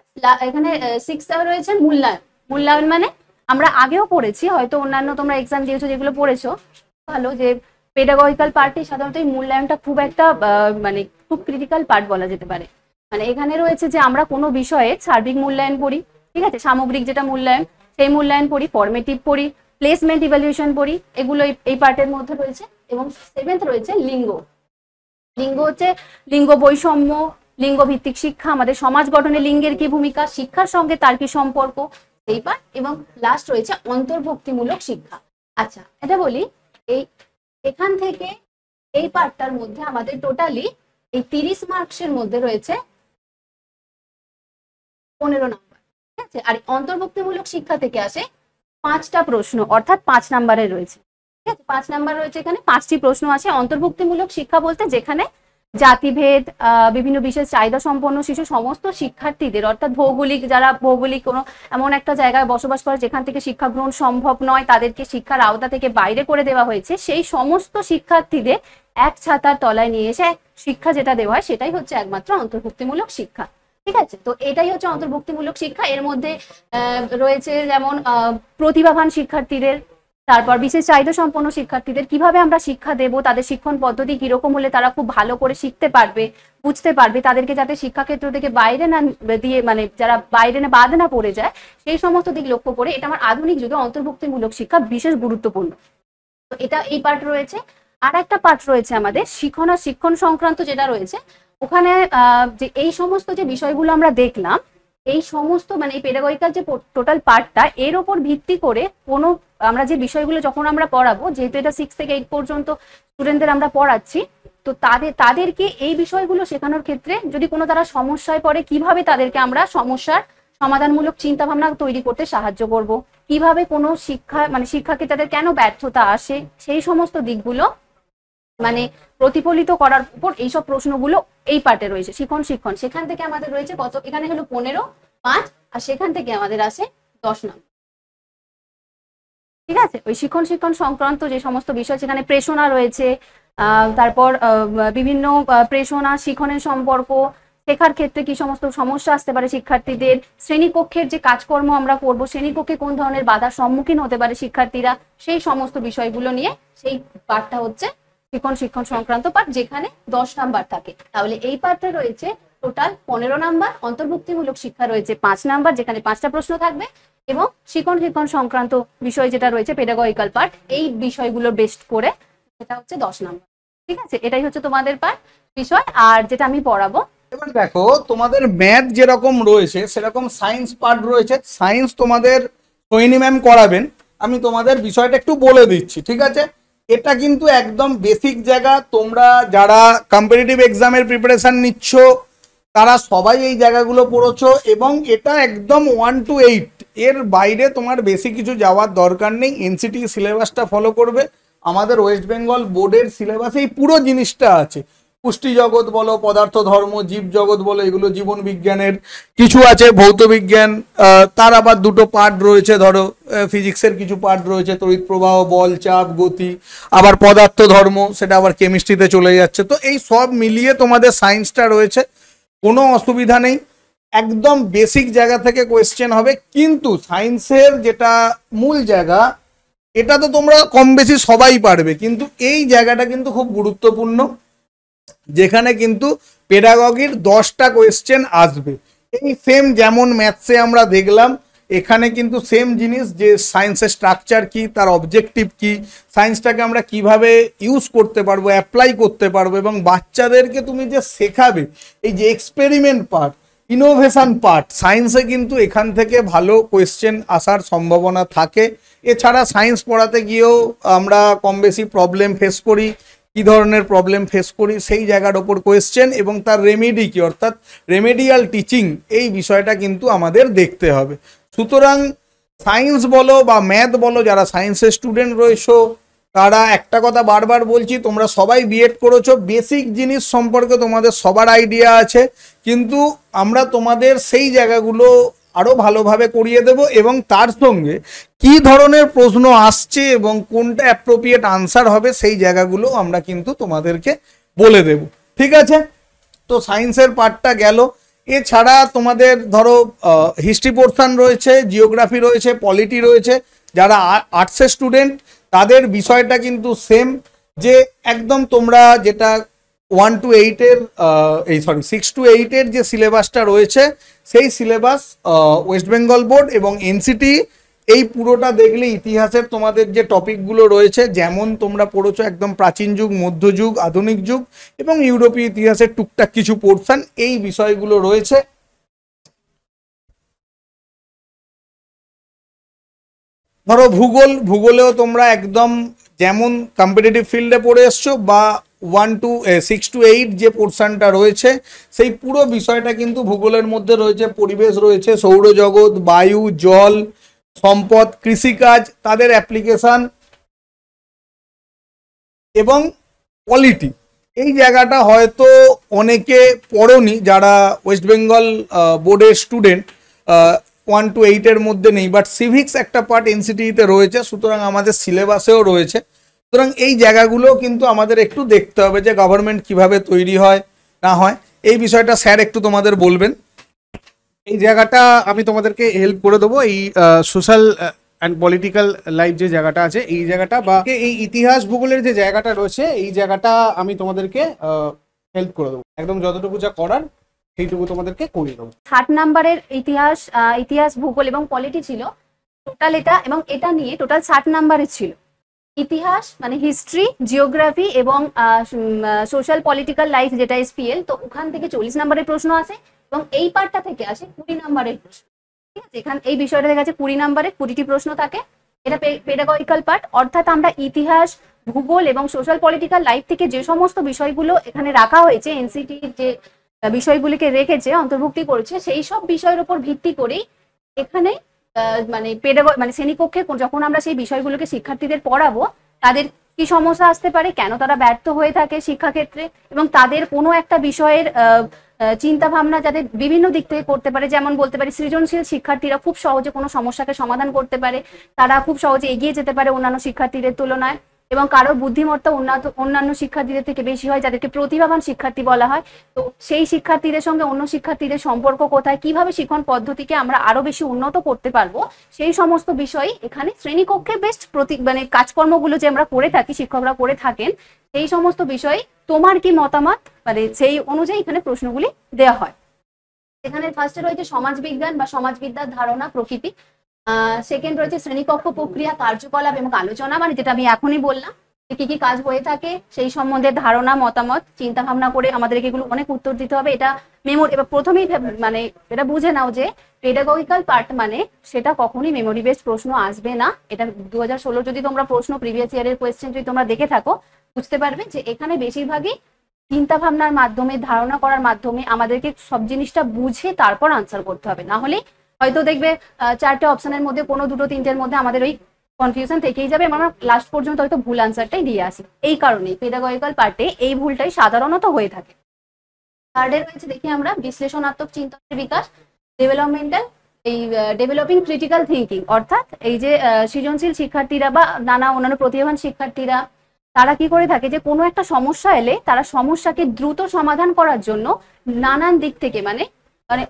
C: এখানে সিক্স রয়েছে মূল্যায়ন। মূল্যায়ন আমরা আগেও পড়েছি, হয়তো অন্যান্য তোমরা এক্সাম দিয়েছো যেগুলো পড়েছো ভালো, যে পেডাগজিক্যাল পার্টে সাধারণত এই মূল্যায়নটা খুব একটা খুব ক্রিটিক্যাল পার্ট বলা যেতে পারে। এখানে রয়েছে যে আমরা কোনো বিষয়ে সার্বিক মূল্যায়ন পড়ি, ঠিক আছে, সামগ্রিক যেটা মূল্যায়ন সেই মূল্যায়ন পড়ি, ফর্মেটিভ পড়ি, প্লেসমেন্ট ইভ্যালুয়েশন পড়ি, এগুলো এই পার্টের মধ্যে রয়েছে। এবং সেভেন্থ রয়েছে লিঙ্গ। লিঙ্গ হচ্ছে লিঙ্গ বৈষম্য, লিঙ্গ ভিত্তিক শিক্ষা, আমাদের সমাজ গঠনে লিঙ্গের কি ভূমিকা, শিক্ষার সঙ্গে তার কি সম্পর্ক, এই পার্ট। এবং লাস্ট রয়েছে অন্তর্ভুক্তিমূলক শিক্ষা। আচ্ছা, এটা বলি, এখান থেকে এই পার্টটার মধ্যে আমাদের টোটালি এই 30 মার্কসের মধ্যে রয়েছে 15 নাম্বার, ঠিক আছে। আর অন্তর্ভুক্তিমূলক শিক্ষা থেকে আসে 5টা প্রশ্ন, অর্থাৎ 5 নাম্বারের রয়েছে, ঠিক আছে। 5 নাম্বার রয়েছে, এখানে 5টি প্রশ্ন আসে। অন্তর্ভুক্তিমূলক শিক্ষা বলতে যেখানে জাতিভেদ, বিভিন্ন বিশেষ চাহিদা সম্পন্ন শিশু, সমস্ত শিক্ষার্থীদের, অর্থাৎ যারা ভৌগোলিক কোনো এমন একটা জায়গায় বসবাস করে যেখান থেকে শিক্ষা গ্রহণ সম্ভব নয়, তাদেরকে শিক্ষার আওতা থেকে বাইরে করে দেওয়া হয়েছে, সেই সমস্ত শিক্ষার্থীদের এক ছাতার তলায় নিয়ে এসে শিক্ষা যেটা দেওয়া হয় সেটাই হচ্ছে একমাত্র অন্তর্ভুক্তিমূলক শিক্ষা, ঠিক আছে। তো এটাই হচ্ছে অন্তর্ভুক্তিমূলক শিক্ষা। এর মধ্যে রয়েছে যেমন প্রতিভাবান শিক্ষার্থীদের, তারপর বিশেষ চাহিদা সম্পন্ন শিক্ষার্থীদের কিভাবে আমরা শিক্ষা দেব, তাদের শিক্ষণ পদ্ধতি কিরকম হলে তারা খুব ভালো করে শিখতে পারবে, বুঝতে পারবে, তাদেরকে যাতে শিক্ষাক্ষেত্র থেকে বাইরে না দিয়ে যারা বাইরে না বাদ না পড়ে যায়, সেই সমস্ত দিক লক্ষ্য করে এটা আমার আধুনিক যুগে অন্তর্ভুক্তিমূলক শিক্ষা বিশেষ গুরুত্বপূর্ণ। তো এটা এই পার্ট রয়েছে। আর একটা পার্ট রয়েছে আমাদের শিক্ষণ আর শিক্ষণ সংক্রান্ত যেটা রয়েছে, ওখানে যে এই সমস্ত যে বিষয়গুলো আমরা দেখলাম, এই সমস্ত এই পেডাগজিক্যাল যে টোটাল পার্টটা, এর ওপর ভিত্তি করে কোনো আমরা যে বিষয়গুলো যখন আমরা পড়াবো, যেহেতু এটা 6 থেকে 8 পর্যন্ত স্টুডেন্টদের আমরা পড়াচ্ছি, তো তাদেরকে এই বিষয়গুলো শেখানোর ক্ষেত্রে যদি কোনো তারা সমস্যায় পড়ে, কিভাবে তাদেরকে আমরা সমস্যার সমাধানমূলক চিন্তা ভাবনা তৈরি করতে সাহায্য করব, কিভাবে কোনো শিক্ষাকে তাদের কেন ব্যর্থতা আসে, সেই সমস্ত দিকগুলো প্রতিফলিত করার উপর এইসব প্রশ্নগুলো এই পার্টে রয়েছে। শিখন সেখান থেকে আমাদের রয়েছে কত, এখানে হলো 15, 5, আর সেখান থেকে আমাদের আসে 10 নম্বর, ঠিক আছে। ওই শিখন সংক্রান্ত যে সমস্ত বিষয়, সেখানে প্রেষণা রয়েছে, তারপর বিভিন্ন প্রেষণা শিখনের সম্পর্ক, শেখার ক্ষেত্রে কি সমস্ত সমস্যা আসতে পারে শিক্ষার্থীদের, শ্রেণীকক্ষের যে কাজকর্ম আমরা করব, শ্রেণীকক্ষে কোন ধরনের বাধার সম্মুখীন হতে পারে শিক্ষার্থীরা, সেই সমস্ত বিষয়গুলো নিয়ে সেই পার্টটা হচ্ছে শিক্ষণ সংক্রান্ত পার্ট, যেখানে 10 নাম্বার থাকে। তাহলে এই পার্টে রয়েছে টোটাল 15 নাম্বার, অন্তর্ভুক্তিমূলক শিক্ষা রয়েছে 5 নাম্বার, যেখানে 5টা প্রশ্ন থাকবে, এবং শিক্ষণ সংক্রান্ত বিষয় যেটা রয়েছে পেডাগজিক্যাল পার্ট, এই বিষয়গুলো বেস্ট করে সেটা হচ্ছে 10 নাম্বার, ঠিক আছে। এটাই হচ্ছে তোমাদের পার্ট বিষয়, আর যেটা আমি পড়াবো।
B: এবার দেখো, তোমাদের ম্যাথ যেরকম রয়েছে সেরকম সায়েন্স পার্ট রয়েছে। সায়েন্স তোমাদের সোহিনী ম্যাম করাবেন, আমি তোমাদের বিষয়টা একটু বলে দিচ্ছি, ঠিক আছে। এটা কিন্তু একদম বেসিক জায়গা। তোমরা যারা কম্পিটিটিভ এক্সামের প্রিপারেশন নিচ্ছ, তারা সবাই এই জায়গাগুলো পড়েছো, এবং এটা একদম 1 to 8, এর বাইরে তোমার বেশি কিছু যাওয়ার দরকার নেই। এনসিটি সিলেবাসটা ফলো করবে, আমাদের ওয়েস্ট বেঙ্গল বোর্ডের সিলেবাসে এই পুরো জিনিসটা আছে। পুষ্টি জগৎ বলো, পদার্থ ধর্ম, জীব জগৎ বলো, এগুলো জীবন বিজ্ঞানের কিছু আছে, ভৌত বিজ্ঞান, তার আবার দুটো পার্ট রয়েছে, ধরো ফিজিক্সের কিছু পার্ট রয়েছে, তড়িৎ প্রবাহ, বল, চাপ, গতি, আবার পদার্থ ধর্ম, সেটা আবার কেমিস্ট্রিতে চলে যাচ্ছে। তো এই সব মিলিয়ে তোমাদের সায়েন্সটা রয়েছে, কোনো অসুবিধা নেই, একদম বেসিক জায়গা থেকে কোয়েশ্চেন হবে। কিন্তু সায়েন্সের যেটা মূল জায়গা, এটা তো তোমরা কম বেশি সবাই পারবে, কিন্তু এই জায়গাটা কিন্তু খুব গুরুত্বপূর্ণ, যেখানে কিন্তু পেডাগগির 10টা কোয়েশ্চেন আসবে। এই সেম যেমন ম্যাথসে আমরা দেখলাম, এখানে কিন্তু সেম জিনিস, যে সায়েন্সের স্ট্রাকচার কি, তার অবজেক্টিভ কি, সায়েন্সটাকে আমরা কিভাবে ইউজ করতে পারবো, অ্যাপ্লাই করতে পারবো, এবং বাচ্চাদেরকে তুমি যে শেখাবে, এই যে এক্সপেরিমেন্ট পার্ট, ইনোভেশন পার্ট, সায়েন্সে কিন্তু এখান থেকে ভালো কোয়েশ্চেন আসার সম্ভাবনা থাকে। এছাড়া সায়েন্স পড়াতে গিয়েও আমরা কম বেশি প্রবলেম ফেস করি, কি ধরনের প্রবলেম ফেস করি সেই জায়গার ওপর কোয়েশ্চেন, এবং তার রেমেডি কি, অর্থাৎ রেমেডিয়াল টিচিং, এই বিষয়টা কিন্তু আমাদের দেখতে হবে। সুতরাং সায়েন্স বলো বা ম্যাথ বলো, যারা সায়েন্সের স্টুডেন্ট রয়েছো, তারা একটা কথা বারবার বলছি, তোমরা সবাই বিএড করেছো, বেসিক জিনিস সম্পর্কে তোমাদের সবার আইডিয়া আছে, কিন্তু আমরা তোমাদের সেই জায়গাগুলো আরো ভালোভাবে করিয়ে দেব, এবং তার সঙ্গে কি ধরনের প্রশ্ন আসছে এবং কোনটা অ্যাপ্রোপ্রিয়েট আনসার হবে সেই জায়গাগুলো আমরা কিন্তু তোমাদেরকে বলে দেব। ঠিক আছে, তো সায়েন্সের পার্টটা গেল। এছাড়া তোমাদের ধরো হিস্ট্রি পোর্শন রয়েছে, জিওগ্রাফি রয়েছে, পলিটি রয়েছে। যারা আর্টসের স্টুডেন্ট তাদের বিষয়টা কিন্তু সেম, যে একদম তোমরা যেটা 1 to 8 এর 6 to 8 এর যে সিলেবাসটা রয়েছে, সেই সিলেবাস ওয়েস্ট বেঙ্গল বোর্ড এবং এনসিটি এই পুরোটা দেখলে ইতিহাসের তোমাদের যে টপিকগুলো রয়েছে, যেমন তোমরা পড়েছো একদম প্রাচীন যুগ, মধ্যযুগ, আধুনিক যুগ এবং ইউরোপীয় ইতিহাসের টুকটাক কিছু পোর্শন, এই বিষয়গুলো রয়েছে। ধরো ভূগোলেও তোমরা একদম যেমন কম্পিটিটিভ ফিল্ডে পড়ে এসছো, বা 6 to 8 যে পোর্শনটা রয়েছে, সেই পুরো বিষয়টা কিন্তু ভূগোলের মধ্যে রয়েছে। পরিবেশ রয়েছে, সৌরজগৎ, বায়ু, জল, সম্পদ, কৃষিকাজ, তাদের অ্যাপ্লিকেশন, এবং পলিটি। এই জায়গাটা হয়তো অনেকে পড়োনি যারা ওয়েস্ট বেঙ্গল বোর্ডের স্টুডেন্ট, 1 to 8 এর মধ্যে নেই, বাট সিভিক্স একটা পার্ট এনসিটিতে রয়েছে, সুতরাং আমাদের সিলেবাসেও রয়েছে। সুতরাং এই জায়গাগুলো কিন্তু আমাদের একটু দেখতে হবে, যে গভর্নমেন্ট কিভাবে তৈরি হয় না হয়, এই বিষয়টা স্যার একটু তোমাদের বলবেন।
A: এই জায়গাটা আমি তোমাদেরকে হেল্প করে দেবো। এই সোশ্যাল অ্যান্ড পলিটিক্যাল লাইফ যে জায়গাটা আছে, এই জায়গাটা বা এই ইতিহাস ভূগোলের যে জায়গাটা রয়েছে, এই জায়গাটা আমি তোমাদেরকে হেল্প করে দেবো, একদম যতটুকু যা করার সেইটুকু তোমাদেরকে করিয়ে দেবো।
C: 60 নাম্বারের ইতিহাস ভূগোল এবং পলিটি ছিল টোটাল এটা, এবং এটা নিয়ে টোটাল 60 নাম্বারের ছিল। ইতিহাস মানে হিস্ট্রি, জিওগ্রাফি এবং সোশ্যাল পলিটিক্যাল লাইফ যেটা এসপিএল, তো ওখান থেকে 40 নাম্বারের প্রশ্ন আসে, এবং এই পার্টটা থেকে আসে 20 নাম্বারের প্রশ্ন। ঠিক আছে, এখানে এই বিষয়টা থেকে আছে 20 নাম্বারের 20টি প্রশ্ন থাকে। এটা পেডাগজিক্যাল পার্ট, অর্থাৎ আমরা ইতিহাস, ভূগোল এবং সোশ্যাল পলিটিক্যাল লাইফ থেকে যে সমস্ত বিষয়গুলো এখানে রাখা হয়েছে, এনসিটি যে বিষয়গুলিকে রেখেছে, অন্তর্ভুক্তি করেছে, সেই সব বিষয়ের উপর ভিত্তি করেই এখানে মানে শ্রেণীকক্ষে যখন আমরা সেই বিষয়গুলোকে শিক্ষার্থীদের পড়াবো, তাদের কি সমস্যা আসতে পারে, কেন তারা ব্যর্থ হয়ে থাকে শিক্ষাক্ষেত্রে, এবং তাদের কোনো একটা বিষয়ের চিন্তা ভাবনা যাতে বিভিন্ন দিক থেকে করতে পারে। যেমন বলতে পারি, সৃজনশীল শিক্ষার্থীরা খুব সহজে কোনো সমস্যাকে সমাধান করতে পারে, তারা খুব সহজে এগিয়ে যেতে পারে অন্যান্য শিক্ষার্থীদের তুলনায়, এবং কারোর বুদ্ধিমত্তা অন্যান্য শিক্ষার্থীদের থেকে বেশি হয়, যাদেরকে প্রতিভাবান শিক্ষার্থী বলা হয়। তো সেই শিক্ষার্থীদের সঙ্গে অন্য শিক্ষার্থীদের সম্পর্ক কোথায়, কিভাবে শিক্ষণ পদ্ধতিকে আমরা আরো বেশি উন্নত করতে পারবো, সেই সমস্ত বিষয় এখানে শ্রেণীকক্ষে বেস্ট কাজকর্মগুলো যে আমরা করে থাকি, শিক্ষকরা করে থাকেন, সেই সমস্ত বিষয়ে তোমার কি মতামত, সেই অনুযায়ী এখানে প্রশ্নগুলি দেওয়া হয়। এখানে ফার্স্টে রয়েছে সমাজবিজ্ঞান বা সমাজবিদ্যার ধারণা, প্রকৃতি। সেকেন্ড রয়েছে শ্রেণীকক্ষ প্রক্রিয়া, কার্যকলাপ এবং আলোচনা, যেটা আমি এখনই বললাম, কি কি কাজ হয়ে থাকে সেই সম্বন্ধে ধারণা, মতামত, চিন্তা ভাবনা করে আমাদেরকে এগুলো অনেক উত্তর দিতে হবে। এটা মেমোরি, এবার প্রথমেই এটা বুঝে নাও যে পেডাগজিক্যাল পার্ট সেটা কখনোই মেমোরি বেসড প্রশ্ন আসবে না। এটা 2016 যদি তোমরা প্রশ্ন প্রিভিয়াস ইয়ারের কোয়েশ্চেন যদি তোমরা দেখে থাকো, বুঝতে পারবে যে এখানে বেশিরভাগই চিন্তা ভাবনার মাধ্যমে, ধারণা করার মাধ্যমে আমাদেরকে সব জিনিসটা বুঝে তারপর আনসার করতে হবে। না হলে হয়তো দেখবে 4টে অপশনের মধ্যে কোনো 2-3টের মধ্যে আমাদের ওই কনফিউশন থেকেই যাবে, আমরা লাস্ট পর্যন্ত হয়তো ভুল আনসারটাই দিয়ে আসি। এই কারণেই পেডাগজিক্যাল পার্টে এই ভুলটাই সাধারণত হয়ে থাকে। থার্ডে রয়েছে দেখি আমরা বিশ্লেষণাত্মক চিন্তনের বিকাশ, ডেভেলপমেন্টাল এই ডেভেলপিং ক্রিটিক্যাল থিঙ্কিং, অর্থাৎ এই যে সৃজনশীল শিক্ষার্থীরা বা নানা অন্যান্য প্রতিভাবান শিক্ষার্থীরা তারা কি করে থাকে যে কোনো একটা সমস্যা এলে তারা সমস্যাকে দ্রুত সমাধান করার জন্য নানান দিক থেকে মানে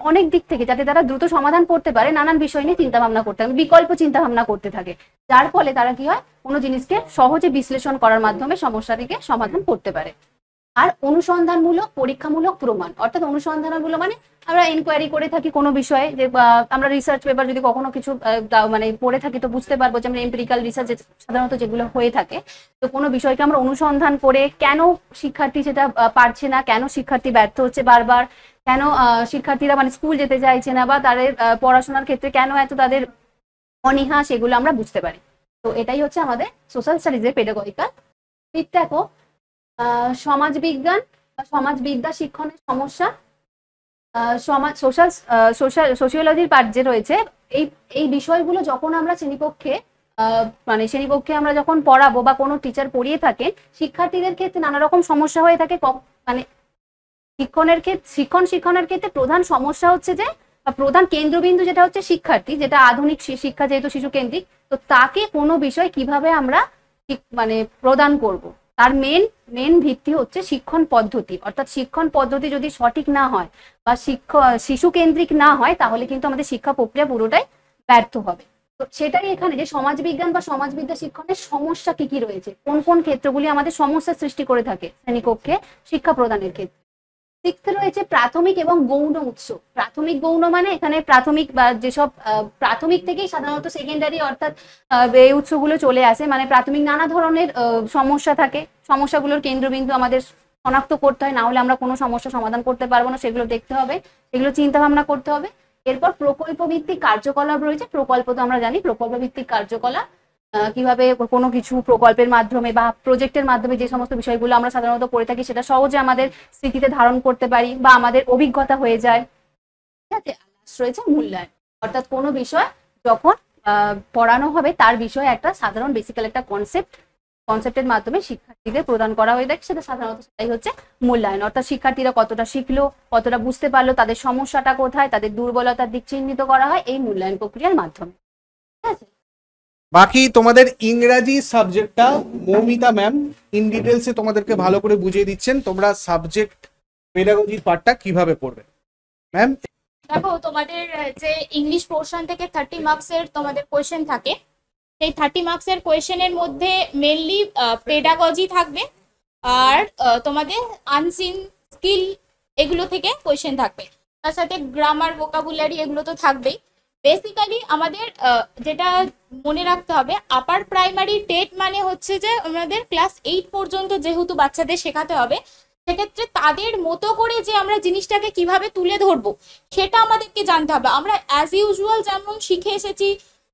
C: অনেক দিক থেকে যাতে তারা দ্রুত সমাধান করতে পারে নানান বিষয় নিয়ে চিন্তা ভাবনা করতে থাকে, বিকল্প চিন্তা ভাবনা করতে থাকে, যার ফলে তারা কি হয় কোনো জিনিসকে সহজে বিশ্লেষণ করার মাধ্যমে সমস্যাটিকে সমাধান করতে পারে। আর অনুসন্ধানমূলক পরীক্ষামূলক প্রমাণ, অর্থাৎ অনুসন্ধানমূলক মানে আমরা ইনকোয়ারি করে থাকি কোনো বিষয়ে, যে আমরা রিসার্চ পেপার যদি কখনো কিছু মানে পড়ে থাকি তো বুঝতে পারবো যে আমরা এমপিরিক্যাল রিসার্চ সাধারণত যেগুলো হয়ে থাকে, তো কোনো বিষয়কে আমরা অনুসন্ধান করে কেন শিক্ষার্থী সেটা পারছে না, কেন শিক্ষার্থী ব্যর্থ হচ্ছে বারবার, কেন শিক্ষার্থীরা মানে স্কুল যেতে চাইছে না, বা তাদের পড়াশোনার ক্ষেত্রে কেন এত তাদের অনীহা, সেগুলো আমরা বুঝতে পারি। তো এটাই হচ্ছে আমাদের সোশ্যাল স্টাডিজের পেডাগজিক্যাল। দেখো সমাজবিজ্ঞান বা সমাজবিদ্যা শিক্ষণের সমস্যা, সোশিওলজির পার্ট যে রয়েছে, এই বিষয়গুলো যখন আমরা শ্রেণীকক্ষে আমরা যখন পড়াবো বা কোনো টিচার পড়িয়ে থাকে, শিক্ষার্থীদের ক্ষেত্রে নানা রকম সমস্যা হয়ে থাকে। মানে শিক্ষণের ক্ষেত্রে প্রধান সমস্যা হচ্ছে যে প্রধান কেন্দ্রবিন্দু যেটা হচ্ছে শিক্ষার্থী, যেটা আধুনিক শিক্ষা যেহেতু শিশু কেন্দ্রিক, তো তাকে কোনো বিষয় কিভাবে আমরা মানে প্রদান করব, তার মেন ভিত্তি হচ্ছে শিক্ষণ পদ্ধতি। অর্থাৎ শিক্ষণ পদ্ধতি যদি সঠিক না হয় বা শিশু কেন্দ্রিক না হয়, তাহলে কিন্তু আমাদের শিক্ষা প্রক্রিয়া পুরোটাই ব্যর্থ হবে। তো সেটাই এখানে যে সমাজবিজ্ঞান বা সমাজবিদ্যা শিক্ষণের সমস্যা কি কি রয়েছে, কোন কোন ক্ষেত্রগুলি আমাদের সমস্যার সৃষ্টি করে থাকে শ্রেণীকক্ষে শিক্ষা প্রদানের ক্ষেত্রে। সিক্সথ রয়েছে প্রাথমিক এবং গৌণ উৎস। প্রাথমিক গৌণ মানে এখানে প্রাথমিক বা যেসব প্রাথমিক থেকেই সাধারণত সেকেন্ডারি অর্থাৎ এই উৎসগুলো চলে আসে, মানে প্রাথমিক নানা ধরনের সমস্যা থাকে, সমস্যাগুলোর কেন্দ্রবিন্দু আমাদের শনাক্ত করতে হয়, না হলে আমরা কোনো সমস্যা সমাধান করতে পারবো না, সেগুলো দেখতে হবে, সেগুলো চিন্তা ভাবনা করতে হবে। এরপর প্রকল্প ভিত্তিক কার্যকলাপ রয়েছে। প্রকল্প তো আমরা জানি, প্রকল্প ভিত্তিক কার্যকলাপ কিভাবে কোনো কিছু প্রকল্পের মাধ্যমে বা প্রজেক্টের মাধ্যমে যে সমস্ত বিষয়গুলো আমরা সাধারণত করে থাকি সেটা সহজে আমাদের স্মৃতিতে ধারণ করতে পারি বা আমাদের অভিজ্ঞতা হয়ে যায়। ঠিক আছে, রয়েছে মূল্যায়ন, অর্থাৎ কোনো বিষয় যখন পড়ানো হবে তার বিষয়ে একটা সাধারণ বেসিক্যাল একটা কনসেপ্টের মাধ্যমে শিক্ষার্থীদের প্রদান করা হয়ে থাকে, সেটা সাধারণত সেটাই হচ্ছে মূল্যায়ন। অর্থাৎ শিক্ষার্থীরা কতটা শিখলো, কতটা বুঝতে পারলো, তাদের সমস্যাটা কোথায়, তাদের দুর্বলতার দিক চিহ্নিত করা হয় এই মূল্যায়ন প্রক্রিয়ার মাধ্যমে। ঠিক আছে,
A: বাকি তোমাদের ইংরাজি সাবজেক্টটা মৌমিতা ম্যাম ইন ডিটেলসে তোমাদেরকে ভালো করে বুঝিয়ে দিচ্ছেন তোমরা সাবজেক্ট পেডাগজির পার্টটা কিভাবে পড়বে। ম্যাম
D: দেখো, তোমাদের যে ইংলিশ পোর্শন থেকে 30 মার্কসের তোমাদের কোয়েশ্চেন থাকে, সেই 30 মার্কসের কোয়েশ্চেনের মধ্যে মেনলি পেডাগজি থাকবে, আর তোমাদের আনসিন স্কিল এগুলো থেকে কোয়েশ্চেন থাকবে, তার সাথে গ্রামার, ভোকাবুলারি এগুলো তো থাকবেই। বেসিক্যালি আমাদের যেটা মনে রাখতে হবে, আপার প্রাইমারি টেট মানে হচ্ছে যে আমাদের ক্লাস 8 পর্যন্ত যেহেতু বাচ্চাদের শেখাতে হবে, সেক্ষেত্রে তাদের মতো করে যে আমরা জিনিসটাকে কিভাবে তুলে ধরবো সেটা আমাদেরকে জানতে হবে। আমরা অ্যাজ ইউজুয়াল যেমন শিখে এসেছি,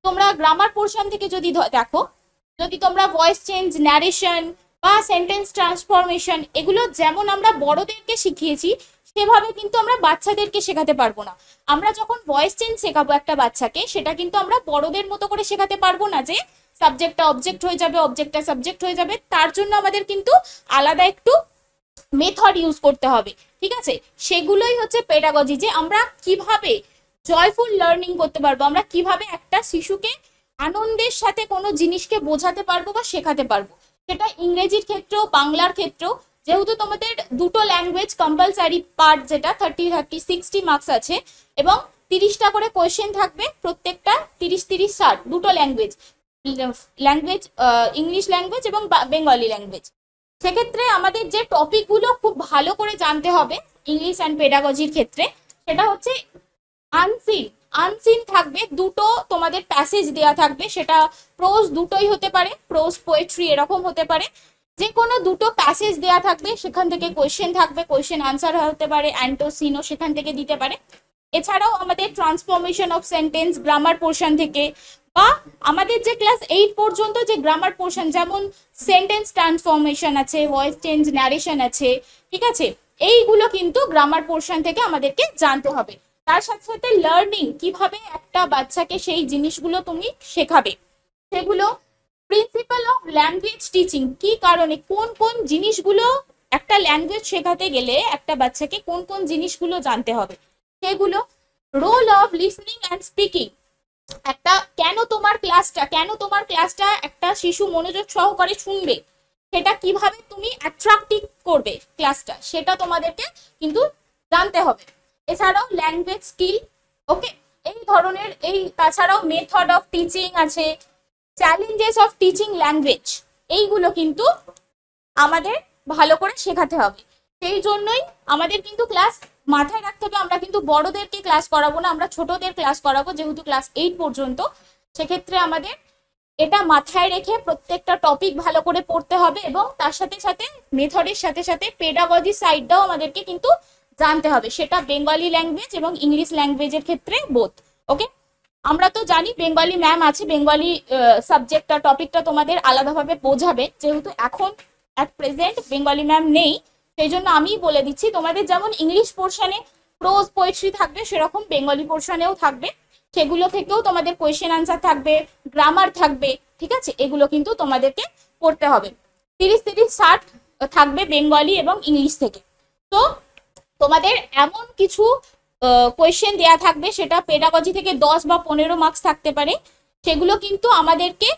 D: তোমরা গ্রামার পোর্শন থেকে যদি দেখো, যদি তোমরা ভয়েস চেঞ্জ, ন্যারেশন বা সেন্টেন্স ট্রান্সফরমেশন এগুলো যেমন আমরা বড়দেরকে শিখিয়েছি, সেভাবে কিন্তু আমরা বাচ্চাদেরকে শেখাতে পারবো না। আমরা যখন ভয়েস চেঞ্জ শেখাবো একটা বাচ্চাকে, সেটা কিন্তু আমরা বড়দের মতো করে শেখাতে পারবো না যে সাবজেক্টটা অবজেক্ট হয়ে যাবে, অবজেক্টটা সাবজেক্ট হয়ে যাবে। তার জন্য আমাদের কিন্তু আলাদা একটু মেথড ইউজ করতে হবে। ঠিক আছে, সেগুলোই হচ্ছে পেডাগজি, যে আমরা কিভাবে জয়ফুল লার্নিং করতে পারবো, আমরা কিভাবে একটা শিশুকে আনন্দের সাথে কোনো জিনিসকে বোঝাতে পারবো বা শেখাতে পারবো। সেটা ইংরেজির ক্ষেত্রেও বাংলার ক্ষেত্রেও, যেহেতু তোমাদের দুটো ল্যাঙ্গুয়েজ কম্পালসারি পার্ট, যেটা 30-60 মার্কস আছে, এবং 30টা করে কোয়েশ্চেন থাকবে, প্রত্যেকটা 30-30-60 দুটো ল্যাঙ্গুয়েজ, ইংলিশ ল্যাঙ্গুয়েজ এবং বেঙ্গলি ল্যাঙ্গুয়েজ। সেক্ষেত্রে আমাদের যে টপিকগুলো খুব ভালো করে জানতে হবে ইংলিশ অ্যান্ড পেডাগজির ক্ষেত্রে, সেটা হচ্ছে আনসিন থাকবে, দুটো তোমাদের প্যাসেজ দেওয়া থাকবে, সেটা প্রোজ দুটোই হতে পারে, প্রোজ পোয়েট্রি এরকম হতে পারে, যে কোনো দুটো প্যাসেজ দেওয়া থাকবে, সেখান থেকে কোয়েশ্চেন থাকবে, কোয়েশ্চেন আনসার হতে পারে, অ্যান্টোসিনও সেখান থেকে দিতে পারে। এছাড়াও আমাদের transformation of sentence grammar portion থেকে, বা আমাদের যে ক্লাস 8 পর্যন্ত যে গ্রামার পোর্শন, যেমন সেন্টেন্স ট্রান্সফরমেশন আছে, ভয়েস চেঞ্জ, ন্যারেশন আছে, ঠিক আছে, এইগুলো কিন্তু গ্রামার পোর্শন থেকে আমাদেরকে জানতে হবে। তার সাথে সাথে লার্নিং, কিভাবে একটা বাচ্চাকে সেই জিনিসগুলো তুমি শেখাবে সেগুলো, প্রিন্সিপাল অফ ল্যাঙ্গুয়েজ টিচিং, কি কারণে কোন কোন জিনিসগুলো একটা ল্যাঙ্গুয়েজ শেখাতে গেলে একটা বাচ্চাকে কোন কোন জিনিসগুলো জানতে হবে সেগুলো, role of listening and speaking, একটা কেন তোমার ক্লাসটা একটা শিশু মনোযোগ সহকারে শুনবে, সেটা কিভাবে তুমি অ্যাট্রাক্টিভ করবে ক্লাসটা, সেটা তোমাদেরকে কিন্তু জানতে হবে। এছাড়াও ল্যাঙ্গুয়েজ স্কিল, ওকে, এই ধরনের, তাছাড়াও মেথড অফ টিচিং আছে, চ্যালেঞ্জেস অফ টিচিং ল্যাঙ্গুয়েজ, এইগুলো কিন্তু আমাদের ভালো করে শেখাতে হবে। সেই জন্যই আমাদের কিন্তু ক্লাস মাথায় রাখতে হবে, আমরা কিন্তু বড়দেরকে ক্লাস করাবো না, আমরা ছোটদের ক্লাস করাবো, যেহেতু ক্লাস 8 পর্যন্ত। সেক্ষেত্রে আমাদের এটা মাথায় রেখে প্রত্যেকটা টপিক ভালো করে পড়তে হবে, এবং তার সাথে সাথে মেথডের সাথে সাথে পেডাগজি সাইডটাও আমাদেরকে কিন্তু জানতে হবে, সেটা বেঙ্গলি ল্যাঙ্গুয়েজ এবং ইংলিশ ল্যাঙ্গুয়েজের ক্ষেত্রে বোথ। ওকে, আমরা তো জানি বেঙ্গলি ম্যাম আছে, বেঙ্গলি সাবজেক্টটা টপিকটা তোমাদের আলাদাভাবে বোঝাবে, যেহেতু এখন অ্যাট প্রেজেন্ট বেঙ্গলি ম্যাম নেই, সেই জন্য আমি বলে দিচ্ছি, তোমাদের যেমন ইংলিশ পোর্শনে প্রোজ পোয়েট্রি থাকবে, সেরকম বেঙ্গলি পোর্শনেও থাকবে, সেগুলো থেকেও তোমাদের কোয়েশ্চেন আনসার থাকবে, গ্রামার থাকবে, ঠিক আছে, এগুলো কিন্তু তোমাদেরকে পড়তে হবে। 30-60 থাকবে বেঙ্গলি এবং ইংলিশ থেকে। তো তোমাদের এমন কিছু কোয়েশ্চেন দেয়া থাকবে, সেটা পেডাগজি থেকে 10 বা 15 মার্কস থাকতে পারে, সেগুলো কিন্তু আমাদেরকে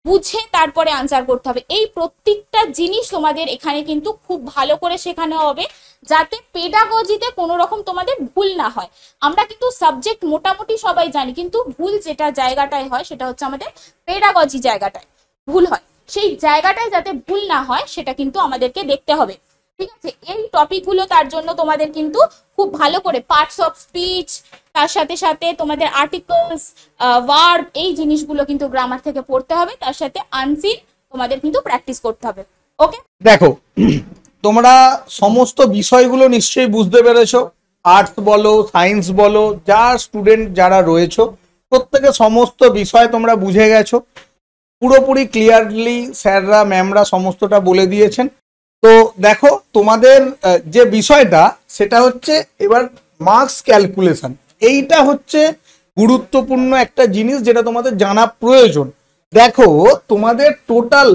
D: বুঝে তারপরে আনসার করতে হবে। এই প্রত্যেকটা জিনিস তোমাদের এখানে কিন্তু খুব ভালো করে শেখানো হবে, যাতে পেডাগজিতে কোনো রকম তোমাদের ভুল না হয়। আমরা কিন্তু সাবজেক্ট মোটামুটি সবাই জানি, কিন্তু ভুল যেটা জায়গাটায় হয় সেটা হচ্ছে আমাদের পেডাগজি জায়গাটায় ভুল হয়, সেই জায়গাটায় যাতে ভুল না হয় সেটা কিন্তু আমাদেরকে দেখতে হবে, ঠিক আছে। এই টপিকগুলো তার জন্য তোমাদের কিন্তু খুব ভালো করে পার্টস অফ স্পিচ, তার সাথে সাথে তোমাদের আর্টিকেলস, ভার্ব, এই জিনিসগুলো কিন্তু গ্রামার থেকে পড়তে হবে, তার সাথে আনসিন তোমাদের কিন্তু প্র্যাকটিস করতে হবে। ওকে,
B: দেখো তোমরা সমস্ত বিষয়গুলো নিশ্চয়ই বুঝতে পেরেছো, আর্টস বলো, সায়েন্স বলো, স্টুডেন্ট যারা রয়েছো প্রত্যেকে সমস্ত বিষয় তোমরা বুঝে গেছো, পুরোপুরি ক্লিয়ারলি স্যাররা ম্যামরা সমস্তটা বলে দিয়েছেন। তো দেখো তোমাদের যে বিষয়টা সেটা হচ্ছে এবার মার্কস ক্যালকুলেশন, এইটা হচ্ছে গুরুত্বপূর্ণ একটা জিনিস যেটা তোমাদের জানা প্রয়োজন। দেখো তোমাদের টোটাল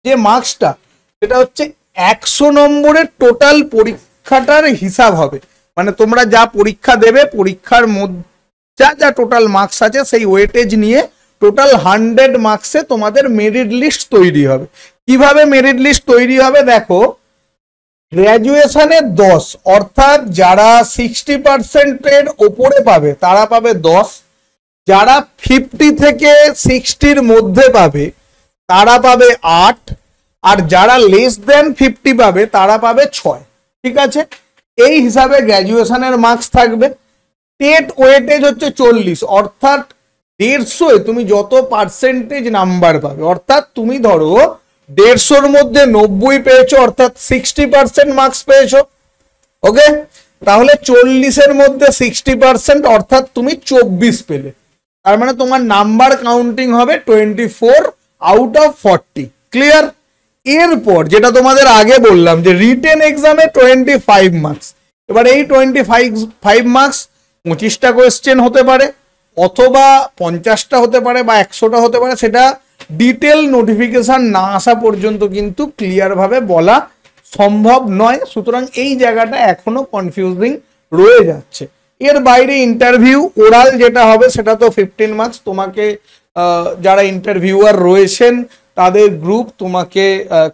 B: যে মার্কসটা সেটা হচ্ছে 100 নম্বরের টোটাল পরীক্ষাটার হিসাব হবে, মানে তোমরা যা পরীক্ষা দেবে পরীক্ষার মধ্যে যা টোটাল মার্কস আছে সেই ওয়েটেজ নিয়ে টোটাল 100 মার্কসে তোমাদের মেরিট লিস্ট তৈরি হবে। কিভাবে মেরিট লিস্ট তৈরি হবে দেখো, গ্র্যাজুয়েশনে 10, অর্থাৎ যারা 60% ওপরে পাবে তারা পাবে 10, যারা 50 থেকে 60-র মধ্যে পাবে তারা পাবে 8, আর যারা লেস দেন 50 পাবে তারা পাবে 6, ঠিক আছে। এই হিসাবে গ্র্যাজুয়েশনের মার্কস থাকবে। টেট ওয়েটেজ হচ্ছে 40, অর্থাৎ 150 তুমি যত পার্সেন্টেজ নাম্বার পাবে, অর্থাৎ তুমি ধরো 150-র মধ্যে 90 পেয়েছো, অর্থাৎ 60% মার্কস পেয়েছো, ওকে, তাহলে 40-এর মধ্যে 60%, অর্থাৎ তুমি 24 পেলে, তার মানে তোমার নাম্বার কাউন্টিং হবে 24 আউট অফ 40, ক্লিয়ার। এরপর যেটা তোমাদের আগে বললাম যে রিটেন এক্সামে 25 মার্কস, এবার এই 25 মার্কস 25টা কোয়েশ্চেন হতে পারে, অথবা 50টা হতে পারে, বা 100টা হতে পারে, সেটা ডিটেল নোটিফিকেশন না আসা পর্যন্ত কিন্তু ক্লিয়ার ভাবে বলা সম্ভব নয়। সুতরাং এই জায়গাটা এখনো কনফিউজিং রয়ে যাচ্ছে। এর বাইরে ইন্টারভিউ ওরাল যেটা হবে সেটা তো 15 মার্কস, তোমাকে যারা ইন্টারভিউয়ার রয়েছেন তাদের গ্রুপ তোমাকে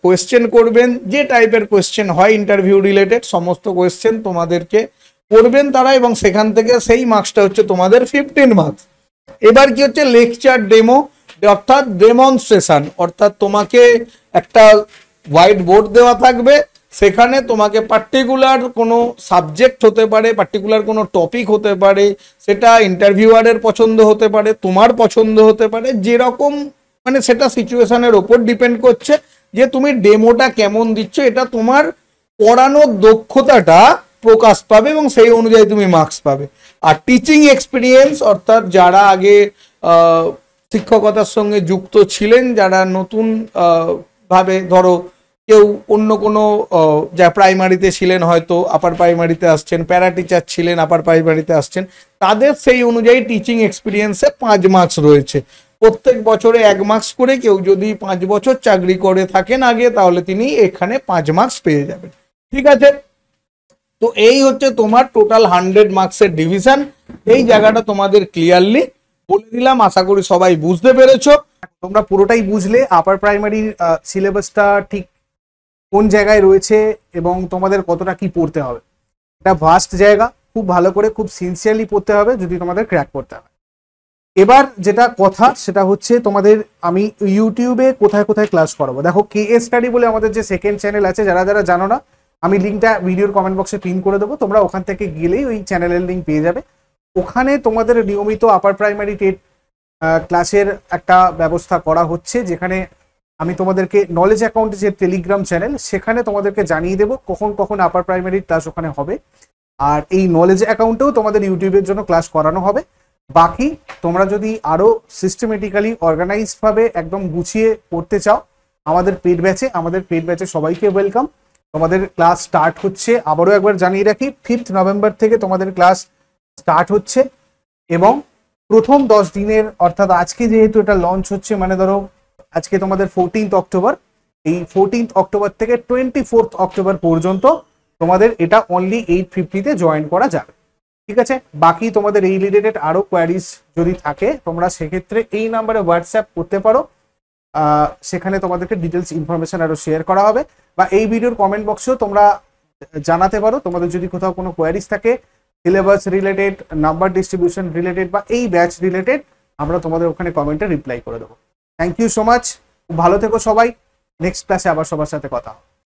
B: কোয়েশ্চেন করবেন, যে টাইপের কোয়েশ্চেন হয় ইন্টারভিউ রিলেটেড সমস্ত কোয়েশ্চেন তোমাদেরকে করবেন তারা, এবং সেখান থেকে সেই মার্কসটা হচ্ছে তোমাদের 15 মার্কস। এবার কি হচ্ছে লেকচার ডেমো, অর্থাৎ ডেমনস্ট্রেশন, অর্থাৎ তোমাকে একটা হোয়াইট বোর্ড দেওয়া থাকবে, সেখানে তোমাকে পার্টিকুলার কোনো সাবজেক্ট হতে পারে, পার্টিকুলার কোনো টপিক হতে পারে, সেটা ইন্টারভিউয়ারের পছন্দ হতে পারে, তোমার পছন্দ হতে পারে, যেরকম মানে সেটা সিচুয়েশনের ওপর ডিপেন্ড করছে যে তুমি ডেমোটা কেমন দিচ্ছ, এটা তোমার পড়ানোর দক্ষতাটা প্রকাশ পাবে এবং সেই অনুযায়ী তুমি মার্কস পাবে। আর টিচিং এক্সপিরিয়েন্স অর্থাৎ যারা আগে শিক্ষকতার সঙ্গে যুক্ত ছিলেন, যারা নতুন ভাবে ধরো কেউ অন্য কোনো যা প্রাইমারিতে ছিলেন হয়তো আপার প্রাইমারিতে আসছেন, প্যারা টিচার ছিলেন আপার প্রাইমারিতে আসছেন, তাদের সেই অনুযায়ী টিচিং এক্সপিরিয়েন্সে 5 মার্কস রয়েছে। প্রত্যেক বছরে 1 মার্কস করে, কেউ যদি 5 বছর চাকরি করে থাকেন আগে তাহলে তিনি এখানে 5 মার্কস পেয়ে যাবেন। ঠিক আছে, তো এই হচ্ছে তোমার টোটাল 100 মার্কসের ডিভিশন। এই জায়গাটা তোমাদের ক্লিয়ারলি বলে দিলাম, আশা করি সবাই বুঝতে পেরেছো।
A: তোমরা পুরোটাই বুঝলে আপার প্রাইমারির সিলেবাসটা ঠিক কোন জায়গায় রয়েছে এবং তোমাদের কতটা কি পড়তে হবে। এটা ভাস্ট জায়গা, খুব ভালো করে খুব সিনসিয়ারলি পড়তে হবে যদি তোমাদের ক্র্যাক করতে হয়। এবার যেটা কথা সেটা হচ্ছে তোমাদের আমি ইউটিউবে কোথায় কোথায় ক্লাস করাবো। দেখো কেএস স্টাডি বলে আমাদের যে সেকেন্ড চ্যানেল আছে, যারা যারা জানো না আমি লিঙ্কটা ভিডিওর কমেন্ট বক্সে পিন করে দেবো, তোমরা ওখান থেকে গেলেই ওই চ্যানেলের লিঙ্ক পেয়ে যাবে। ওখানে তোমাদের নিয়মিত আপার প্রাইমারি টেট ক্লাসের একটা ব্যবস্থা করা হচ্ছে, যেখানে আমি তোমাদেরকে নলেজ অ্যাকাউন্ট যে টেলিগ্রাম চ্যানেল সেখানে তোমাদেরকে জানিয়ে দেবো কখন কখন আপার প্রাইমারি ক্লাস ওখানে হবে। আর এই নলেজ অ্যাকাউন্টেও তোমাদের ইউটিউবের জন্য ক্লাস করানো হবে। বাকি তোমরা যদি আরও সিস্টেমেটিক্যালি অর্গানাইজডভাবে একদম গুছিয়ে পড়তে চাও আমাদের পেড ব্যাচে সবাইকে ওয়েলকাম। তোমাদের ক্লাস স্টার্ট হচ্ছে, আবারও একবার জানিয়ে রাখি 5 নভেম্বর থেকে তোমাদের ক্লাস স্টার্ট হচ্ছে এবং প্রথম 10 দিনের অর্থাৎ আজকে যেহেতু এটা লঞ্চ হচ্ছে, মানে ধরো আজকে তোমাদের 14th অক্টোবর, এই 14th অক্টোবর থেকে 24th অক্টোবর পর্যন্ত তোমাদের এটা অনলি 850-তে জয়েন করা যাবে। ঠিক আছে, বাকি তোমাদের এই রিলেটেড আরো কোয়ারিজ যদি থাকে তোমরা সেক্ষেত্রে এই নাম্বারে হোয়াটসঅ্যাপ করতে পারো, সেখানে তোমাদেরকে ডিটেলস ইনফরমেশন আরো শেয়ার করা হবে। বা এই ভিডিওর কমেন্ট বক্সেও তোমরা জানাতে পারো তোমাদের যদি কোথাও কোনো কোয়ারিজ থাকে syllabus related, number distribution related বা এই ব্যাচ রিলেটেড, আমরা তোমাদের ওখানে কমেন্টে রিপ্লাই করে দেবো। থ্যাংক ইউ সো মাচ, ভালো থেকো সবাই। নেক্সট ক্লাসে আবার সবার সাথে কথা হবে।